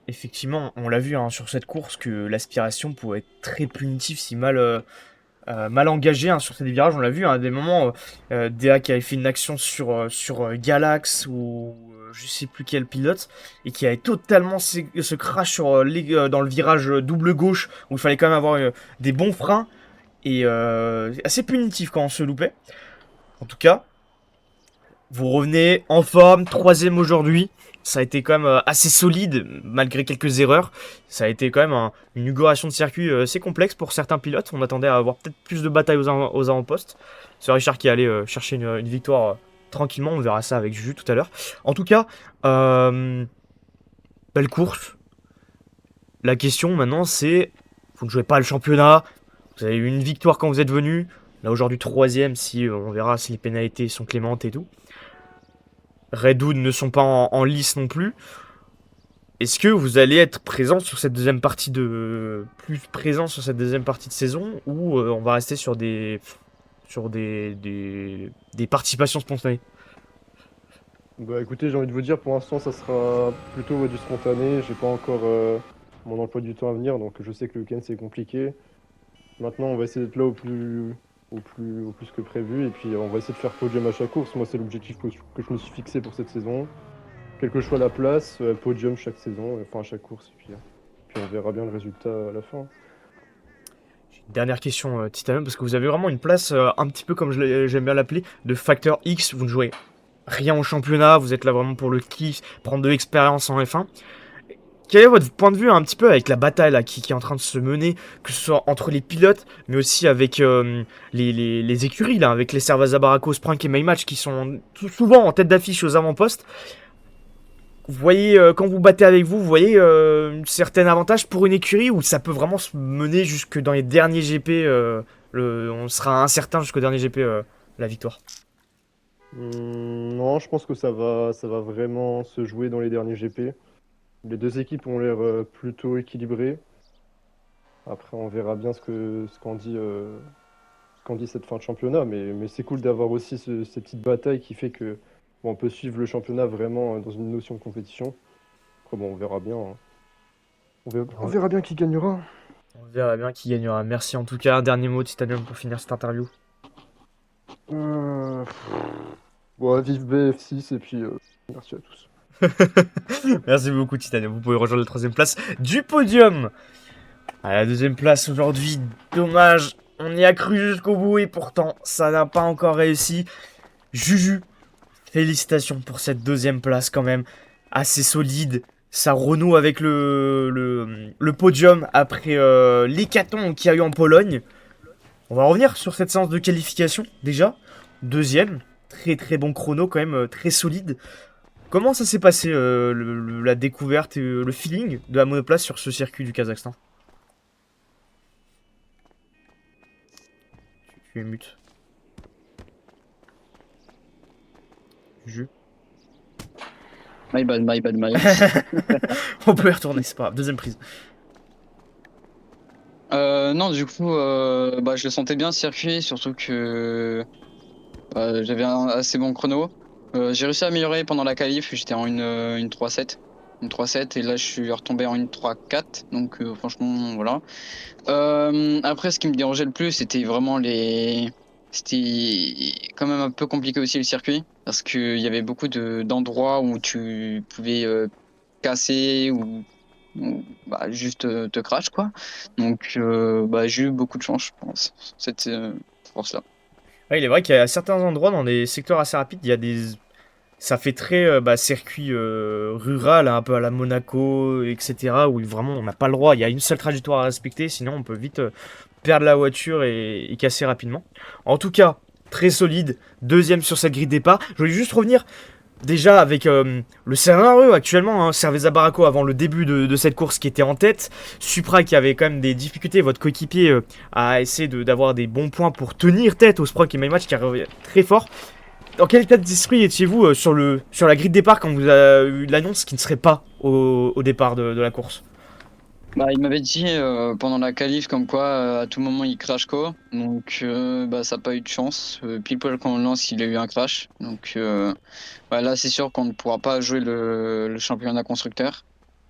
Effectivement, on l'a vu hein, sur cette course que l'aspiration pouvait être très punitive si mal engagé hein, sur ces virages. On l'a vu hein, à des moments, Dea qui avait fait une action sur Galax ou je sais plus quel pilote et qui avait totalement ce crash dans le virage double gauche où il fallait quand même avoir des bons freins et assez punitif quand on se loupait. En tout cas, vous revenez en forme, 3ème aujourd'hui. Ça a été quand même assez solide, malgré quelques erreurs. Ça a été quand même une inauguration de circuit assez complexe pour certains pilotes. On attendait à avoir peut-être plus de batailles aux avant-postes. C'est Richard qui allait chercher une victoire tranquillement. On verra ça avec Juju tout à l'heure. En tout cas, belle course. La question maintenant, c'est vous ne jouez pas le championnat. Vous avez eu une victoire quand vous êtes venu. Là aujourd'hui 3ème, si on verra si les pénalités sont clémentes et tout. Redwood ne sont pas en lice non plus. Est-ce que vous allez être présent sur cette deuxième partie plus présent sur cette deuxième partie de saison ou on va rester sur des participations spontanées? Bah écoutez, j'ai envie de vous dire, pour l'instant, ça sera plutôt ouais, du spontané. J'ai pas encore mon emploi du temps à venir, donc je sais que le week-end c'est compliqué. Maintenant, on va essayer d'être là au plus que prévu. Et puis, on va essayer de faire podium à chaque course. Moi, c'est l'objectif que je me suis fixé pour cette saison. Quelle que soit la place, podium chaque saison, enfin à chaque course. Et puis on verra bien le résultat à la fin. Dernière question, Titanium, parce que vous avez vraiment une place un petit peu comme j'aime bien l'appeler, de facteur X. Vous ne jouez rien au championnat, vous êtes là vraiment pour le kiff, prendre de l'expérience en F1. Quel est votre point de vue un petit peu avec la bataille là, qui est en train de se mener, que ce soit entre les pilotes, mais aussi avec les écuries, là, avec les Cerveza Baracco, Sprunk et Maymatch qui sont souvent en tête d'affiche aux avant-postes. Vous voyez, quand vous battez avec vous voyez un certain avantage pour une écurie où ça peut vraiment se mener jusque dans les derniers GP, on sera incertain jusqu'au dernier GP la victoire. Non, je pense que ça va vraiment se jouer dans les derniers GP. Les deux équipes ont l'air plutôt équilibrées. Après, on verra bien ce qu'en dit cette fin de championnat. Mais c'est cool d'avoir aussi ces petites batailles qui fait que bon, on peut suivre le championnat vraiment dans une notion de compétition. Après, bon, on verra bien. Hein. On verra bien qui gagnera. On verra bien qui gagnera. Merci en tout cas. Un dernier mot, Titanium, pour finir cette interview. Bon, vive BF6 et puis merci à tous. Merci beaucoup, Titanium. Vous pouvez rejoindre la 3ème place du podium. À la 2ème place aujourd'hui, dommage. On y a cru jusqu'au bout et pourtant, ça n'a pas encore réussi. Juju, félicitations pour cette 2ème place quand même. Assez solide. Ça renoue avec le podium après l'hécatombe qu'il y a eu en Pologne. On va revenir sur cette séance de qualification déjà. 2ème, très très bon chrono quand même, très solide. Comment ça s'est passé la découverte et le feeling de la monoplace sur ce circuit du Kazakhstan? Tu es mute. Juju. My bad, my bad, my bad. On peut y retourner, c'est pas grave. Deuxième prise. Non, du coup, bah, je le sentais bien ce circuit, surtout que j'avais un assez bon chrono. J'ai réussi à améliorer pendant la qualif, j'étais en une 3-7. Une 3-7 et là je suis retombé en une 3-4, donc franchement voilà. Après, ce qui me dérangeait le plus, c'était vraiment les. C'était quand même un peu compliqué aussi le circuit, parce qu'il y avait beaucoup d'endroits où tu pouvais casser ou juste te crash, quoi. Donc, bah, j'ai eu beaucoup de chance, je pense, cette force-là. Ouais, il est vrai qu'il y a certains endroits dans des secteurs assez rapides, il y a des. Ça fait très circuit rural, un peu à la Monaco, etc. Où vraiment on n'a pas le droit. Il y a une seule trajectoire à respecter, sinon on peut vite perdre la voiture et casser rapidement. En tout cas, très solide. Deuxième sur cette grille de départ. Je voulais juste revenir déjà avec le scénario actuellement. Cerveza Baracco avant le début de cette course qui était en tête. Supra qui avait quand même des difficultés. Votre coéquipier a essayé d'avoir des bons points pour tenir tête au Sprint et My Match qui arrive très fort. Dans quel état d'esprit étiez-vous sur la grille de départ quand vous avez eu l'annonce qui ne serait pas au départ de la course? Bah, il m'avait dit pendant la qualif comme quoi à tout moment il crash quoi. Donc bah, ça n'a pas eu de chance. Pile poil quand on le lance, il a eu un crash. Donc bah, là c'est sûr qu'on ne pourra pas jouer le championnat constructeur.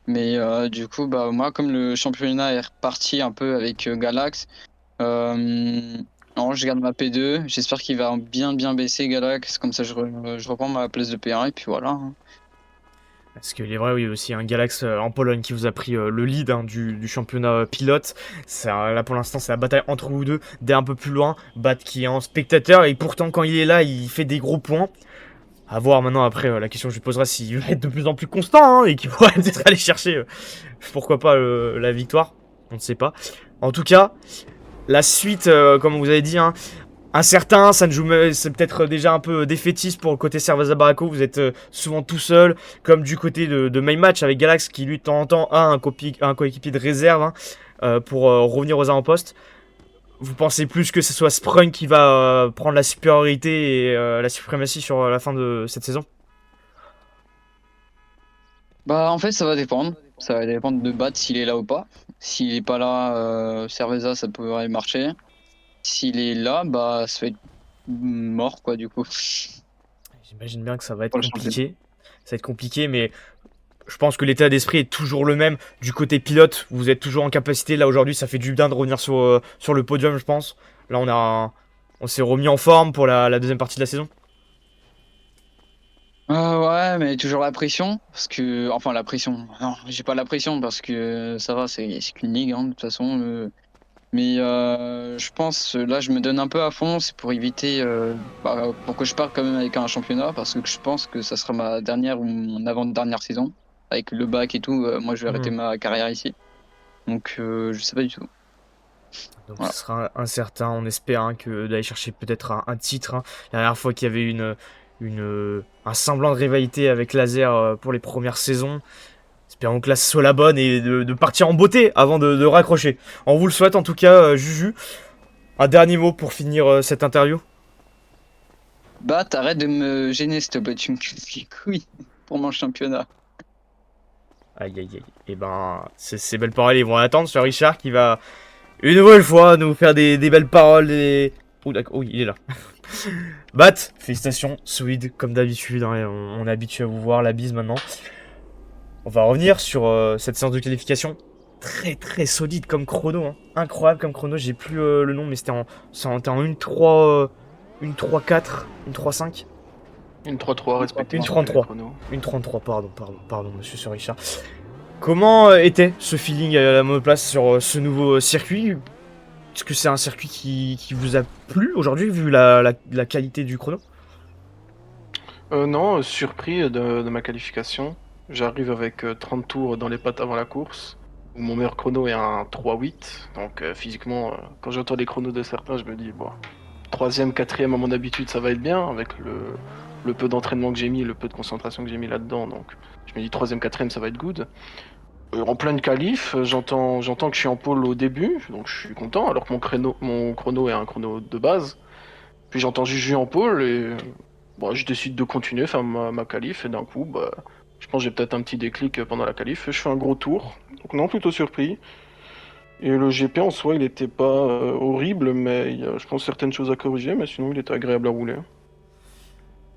Mais du coup bah moi comme le championnat est reparti un peu avec Galax, non, je garde ma P2. J'espère qu'il va bien baisser Galax. Comme ça je reprends ma place de P1 et puis voilà, hein. Parce qu'il est vrai, oui, aussi un Galax en Pologne qui vous a pris le lead du championnat pilote. Là pour l'instant, c'est la bataille entre vous deux. Dès un peu plus loin, Bat qui est en spectateur et pourtant quand il est là, il fait des gros points. À voir maintenant après, la question que je lui poserai s'il va être de plus en plus constant et qu'il pourrait peut-être aller chercher, pourquoi pas, la victoire. On ne sait pas. En tout cas, la suite, comme vous avez dit, incertain, ça ne joue, c'est peut-être déjà un peu défaitiste pour le côté Cerveza Baracco. Vous êtes souvent tout seul, comme du côté de My Match avec Galax qui lui de temps en temps a un coéquipier de réserve pour revenir aux avant-postes. Vous pensez plus que ce soit Sprung qui va prendre la supériorité et la suprématie sur la fin de cette saison? Bah en fait ça va dépendre. Ça va dépendre de Bat s'il est là ou pas. S'il est pas là, Cerveza ça pourrait marcher. S'il est là, bah ça va être mort quoi du coup. J'imagine bien que ça va être Pour le championnat. compliqué. Ça va être compliqué, mais je pense que l'état d'esprit est toujours le même. Du côté pilote, vous êtes toujours en capacité. Là aujourd'hui, ça fait du bien de revenir sur le podium, je pense. Là, on s'est remis en forme pour la deuxième partie de la saison. Ouais, mais toujours la pression, parce que, enfin la pression, non, j'ai pas la pression parce que ça va, c'est qu'une ligue, hein, de toute façon. Mais je pense, là, je me donne un peu à fond, c'est pour éviter, pour que je parte quand même avec un championnat, parce que je pense que ça sera ma dernière ou mon avant-dernière saison. Avec le bac et tout, moi je vais arrêter ma carrière ici. Donc je sais pas du tout. Donc Voilà. ce sera incertain. On espère que d'aller chercher peut-être un titre. La dernière fois qu'il y avait un semblant de rivalité avec Laser pour les premières saisons. Espérons que là ce soit la bonne et de partir en beauté avant de raccrocher. On vous le souhaite en tout cas, Juju. Un dernier mot pour finir cette interview. Bah, t'arrêtes de me gêner, s'il te plaît, tu me casses les couilles pour mon championnat. Aïe aïe aïe. Et ben, ces belles paroles, ils vont attendre sur Richard qui va une nouvelle fois nous faire des belles paroles. Oh, d'accord, oui, il est là. Bat, félicitations, solide comme d'habitude. On est habitué à vous voir, la bise maintenant. On va revenir sur cette séance de qualification. Très très solide comme chrono. Incroyable comme chrono. J'ai plus le nom, mais c'était en 1-3, une 3-4, une 3-5. Une 3-3 respective. Une 33. Une 33, pardon, monsieur Sir Richard. Comment était ce feeling à la monoplace sur ce nouveau circuit? Est-ce que c'est un circuit qui vous a plu aujourd'hui, vu la qualité du chrono? Non, surpris de ma qualification. J'arrive avec 30 tours dans les pattes avant la course. Où mon meilleur chrono est un 3-8. Donc physiquement, quand j'entends les chronos de certains, je me dis, bon, troisième, quatrième à mon habitude, ça va être bien, avec le peu d'entraînement que j'ai mis, le peu de concentration que j'ai mis là-dedans. Donc je me dis, troisième, quatrième, ça va être good. En pleine qualif, j'entends que je suis en pole au début, donc je suis content, alors que mon chrono est un chrono de base. Puis j'entends Juju en pole et bon, je décide de continuer, faire ma qualif, et d'un coup, bah, je pense que j'ai peut-être un petit déclic pendant la qualif, et je fais un gros tour. Donc non, plutôt surpris. Et le GP en soi, il était pas horrible, mais il y a, je pense, certaines choses à corriger, mais sinon il était agréable à rouler.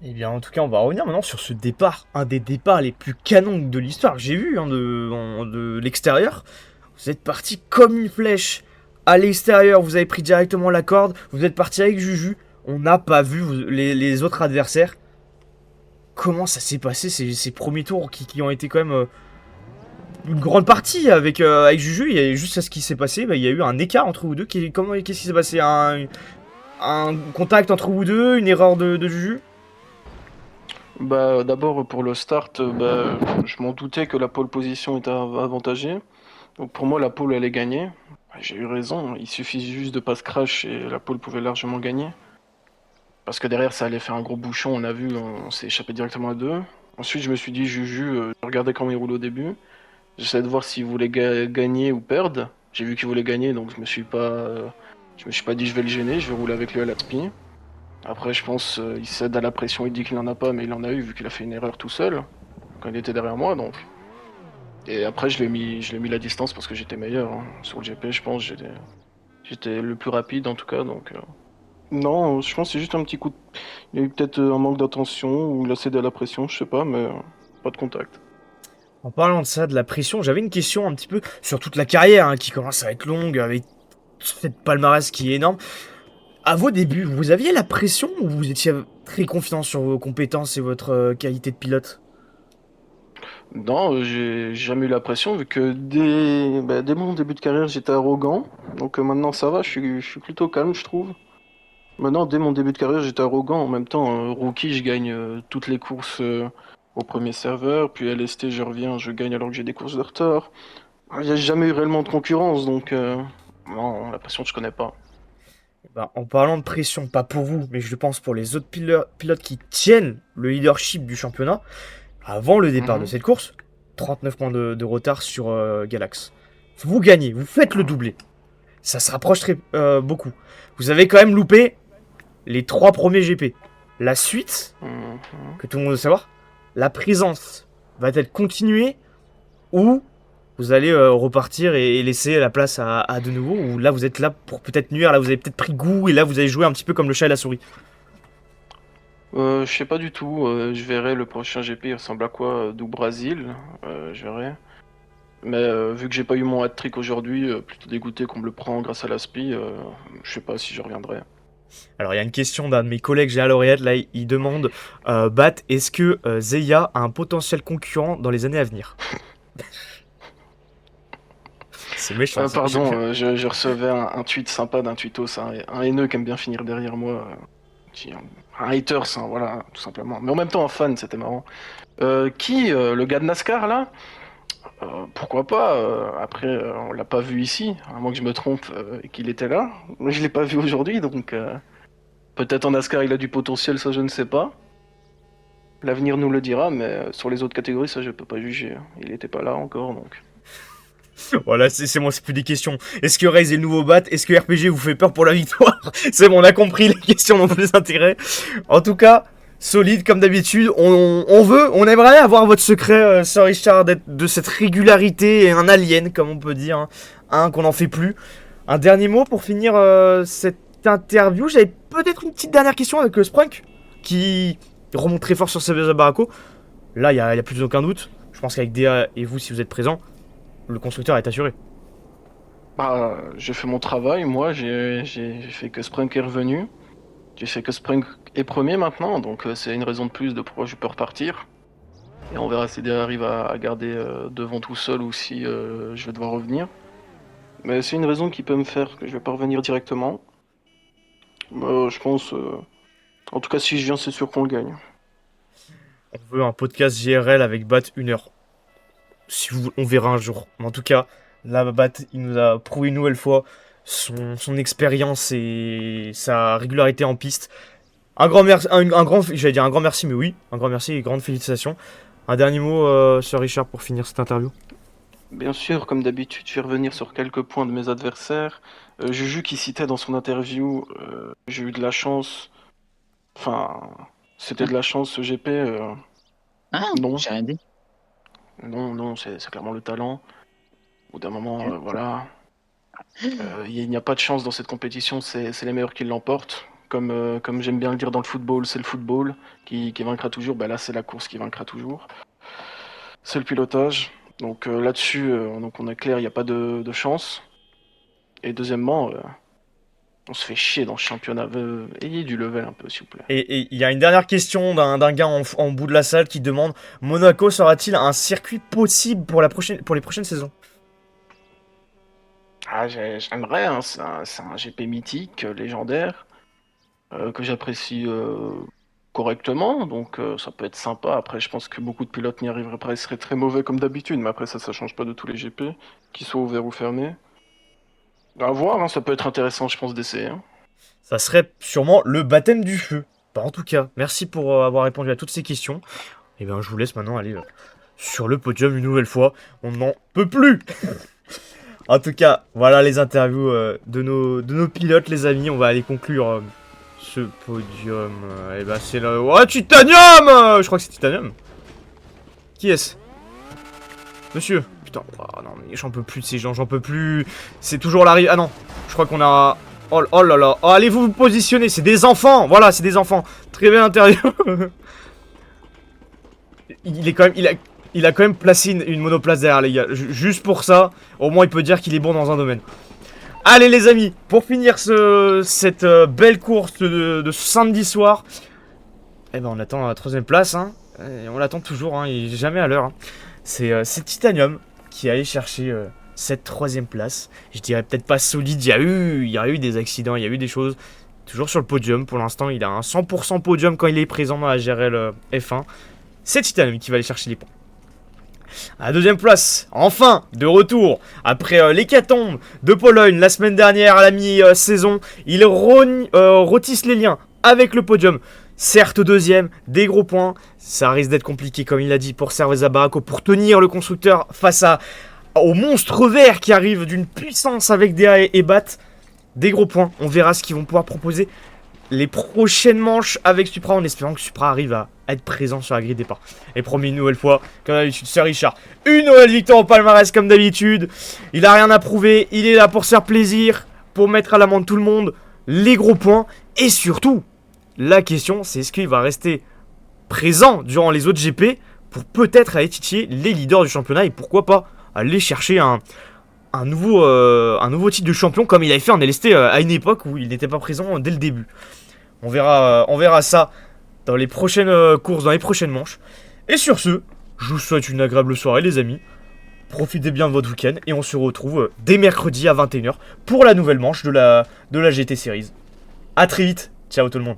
Eh bien, en tout cas, on va revenir maintenant sur ce départ, un des départs les plus canons de l'histoire que j'ai vu de l'extérieur. Vous êtes parti comme une flèche à l'extérieur, vous avez pris directement la corde, vous êtes parti avec Juju. On n'a pas vu les autres adversaires. Comment ça s'est passé ces premiers tours qui ont été quand même une grande partie avec Juju? Il y a juste ce qui s'est passé, il y a eu un écart entre vous deux. Qu'est-ce qui s'est passé? Un contact entre vous deux, une erreur de Juju? Bah, d'abord, pour le start, bah, je m'en doutais que la pole position était avantagée. Donc pour moi, la pole allait gagner. J'ai eu raison, il suffit juste de pas se crash et la pole pouvait largement gagner. Parce que derrière, ça allait faire un gros bouchon, on a vu, on s'est échappé directement à deux. Ensuite, je me suis dit, Juju, je regardais comment il roule au début. J'essayais de voir s'il voulait gagner ou perdre. J'ai vu qu'il voulait gagner, donc je me suis pas dit, je vais le gêner, je vais rouler avec lui à la spi. Après, je pense, il cède à la pression, il dit qu'il en a pas, mais il en a eu vu qu'il a fait une erreur tout seul quand il était derrière moi, donc. Et après, je l'ai mis la distance parce que j'étais meilleur. Hein. Sur le GP, je pense, j'étais le plus rapide en tout cas, donc. Non, je pense que c'est juste un petit coup. Il y a eu peut-être un manque d'attention ou il a cédé à la pression, je sais pas, mais pas de contact. En parlant de ça, de la pression, j'avais une question un petit peu sur toute la carrière qui commence à être longue avec cette palmarès qui est énorme. À vos débuts, vous aviez la pression ou vous étiez très confiant sur vos compétences et votre qualité de pilote? Non, j'ai jamais eu la pression vu que dès mon début de carrière j'étais arrogant. Donc maintenant ça va, je suis plutôt calme je trouve. Maintenant dès mon début de carrière j'étais arrogant. En même temps, rookie je gagne toutes les courses au premier serveur. Puis LST je reviens, je gagne alors que j'ai des courses de retard. Il n'y a jamais eu réellement de concurrence donc non, la pression je connais pas. Bah, en parlant de pression, pas pour vous, mais je pense pour les autres pilotes qui tiennent le leadership du championnat, avant le départ de Mhm. cette course, 39 points de retard sur Galax. Vous gagnez, vous faites le doublé. Ça se rapproche beaucoup. Vous avez quand même loupé les 3 premiers GP. La suite, Mhm. que tout le monde veut savoir, la présence va-t-elle continuer ou vous allez repartir et laisser la place à de nouveau, ou là vous êtes là pour peut-être nuire, là vous avez peut-être pris goût et là vous allez jouer un petit peu comme le chat et la souris? Je sais pas du tout, je verrai le prochain GP il ressemble à quoi du Brésil, je verrai. Mais vu que j'ai pas eu mon hat-trick aujourd'hui, plutôt dégoûté qu'on me le prend grâce à l'aspi, je sais pas si je reviendrai. Alors il y a une question d'un de mes collègues, j'ai à l'oreillette, là il demande Bat, est-ce que Zeya a un potentiel concurrent dans les années à venir? C'est méchant. Ah, pardon, je recevais un tweet sympa d'un tweetos, un haineux qui aime bien finir derrière moi. Un haters, hein, voilà, tout simplement. Mais en même temps un fan, c'était marrant. Le gars de NASCAR là? Pourquoi pas? Après, on l'a pas vu ici, à moins que je me trompe et qu'il était là. Mais je l'ai pas vu aujourd'hui, donc peut-être en NASCAR il a du potentiel, ça je ne sais pas. L'avenir nous le dira, mais sur les autres catégories, ça je peux pas juger. Hein. Il était pas là encore, donc. Voilà, c'est moi, c'est plus des questions. Est-ce que Raze est le nouveau Bat? Est-ce que RPG vous fait peur pour la victoire? C'est bon, on a compris, les questions n'ont plus d'intérêt. En tout cas, solide comme d'habitude. On aimerait avoir votre secret, Sir Richard, de cette régularité et un alien, comme on peut dire, qu'on n'en fait plus. Un dernier mot pour finir cette interview. J'avais peut-être une petite dernière question avec Sprunk, qui remonte très fort sur Cerveza Barraco. Là, il y a plus aucun doute. Je pense qu'avec Dea et vous, si vous êtes présents, le constructeur est assuré. Bah, j'ai fait mon travail, moi, j'ai fait que Sprunk est revenu. J'ai fait que Sprunk est premier maintenant, donc c'est une raison de plus de pourquoi je peux repartir. Et on verra si Dea arrive à garder devant tout seul ou si je vais devoir revenir. Mais c'est une raison qui peut me faire que je vais pas revenir directement. Je pense. En tout cas, si je viens, c'est sûr qu'on le gagne. On veut un podcast GRL avec Bat 1 heure. Si vous, on verra un jour. Mais en tout cas, là, Bat, il nous a prouvé une nouvelle fois son expérience et sa régularité en piste. Un grand merci, j'allais dire un grand merci, mais oui, un grand merci et grande félicitations. Un dernier mot, Sir Richard, pour finir cette interview. Bien sûr, comme d'habitude, je vais revenir sur quelques points de mes adversaires. Juju qui citait dans son interview, j'ai eu de la chance. Enfin, c'était de la chance ce GP. Ah, Non, j'ai rien dit. non, c'est clairement le talent. Au bout d'un moment, voilà. Il n'y a pas de chance dans cette compétition, c'est les meilleurs qui l'emportent. Comme j'aime bien le dire dans le football, c'est le football qui vaincra toujours. Bah là, c'est la course qui vaincra toujours. C'est le pilotage. Donc là-dessus, donc on est clair, il n'y a pas de chance. Et deuxièmement, on se fait chier dans ce championnat. Ayez du level un peu, s'il vous plaît. Et il y a une dernière question d'un gars en bout de la salle qui demande: Monaco sera-t-il un circuit possible pour les prochaines saisons? Ah, j'aimerais, hein, c'est un GP mythique, légendaire, que j'apprécie correctement, donc ça peut être sympa. Après, je pense que beaucoup de pilotes n'y arriveraient pas, ils seraient très mauvais comme d'habitude, mais après ça change pas de tous les GP, qu'ils soient ouverts ou fermés. À voir, hein, ça peut être intéressant, je pense, d'essayer. Hein. Ça serait sûrement le baptême du feu. Bah, en tout cas, merci pour avoir répondu à toutes ces questions. Et bien, je vous laisse maintenant aller sur le podium une nouvelle fois. On n'en peut plus. En tout cas, voilà les interviews de nos pilotes, les amis. On va aller conclure ce podium. Et bah, c'est le... Oh, Titanium. Je crois que c'est Titanium. Qui est-ce? Monsieur. Putain, oh, non, mais j'en peux plus de ces gens, j'en peux plus. C'est toujours l'arrivée. Ah non, je crois qu'on a... Oh là là. Oh, allez vous positionner, c'est des enfants. Voilà, c'est des enfants. Très bien interview. Il est quand même... Il a quand même placé une monoplace derrière, les gars. Juste pour ça, au moins il peut dire qu'il est bon dans un domaine. Allez les amis, pour finir cette belle course de ce samedi soir, eh ben on attend la 3ème place, hein. Et on l'attend toujours, hein. Il est jamais à l'heure. Hein. C'est Titanium qui est allé chercher cette 3ème place. Je dirais peut-être pas solide, il y a eu des accidents, il y a eu des choses. Toujours sur le podium, pour l'instant il a un 100% podium quand il est présent dans la GRL F1. C'est Titanium qui va aller chercher les points. À la 2ème place, enfin, de retour, après l'hécatombe de Pologne la semaine dernière à la mi-saison, il retisse les liens avec le podium. Certes 2ème, des gros points, ça risque d'être compliqué comme il l'a dit pour Cerveza Baracco, pour tenir le constructeur face au monstre vert qui arrive d'une puissance avec DA et BAT. Des gros points, on verra ce qu'ils vont pouvoir proposer les prochaines manches avec Supra, en espérant que Supra arrive à être présent sur la grille de départ. Et promis une nouvelle fois, comme d'habitude, c'est Richard. Une nouvelle victoire au palmarès comme d'habitude. Il a rien à prouver, il est là pour se faire plaisir, pour mettre à l'amende tout le monde, les gros points. Et surtout, la question, c'est est-ce qu'il va rester présent durant les autres GP pour peut-être aller titiller les leaders du championnat et pourquoi pas aller chercher un nouveau titre de champion comme il avait fait en LST à une époque où il n'était pas présent dès le début. On verra ça dans les prochaines courses, dans les prochaines manches. Et sur ce, je vous souhaite une agréable soirée les amis. Profitez bien de votre week-end et on se retrouve dès mercredi à 21h pour la nouvelle manche de la GT Series. A très vite, ciao tout le monde.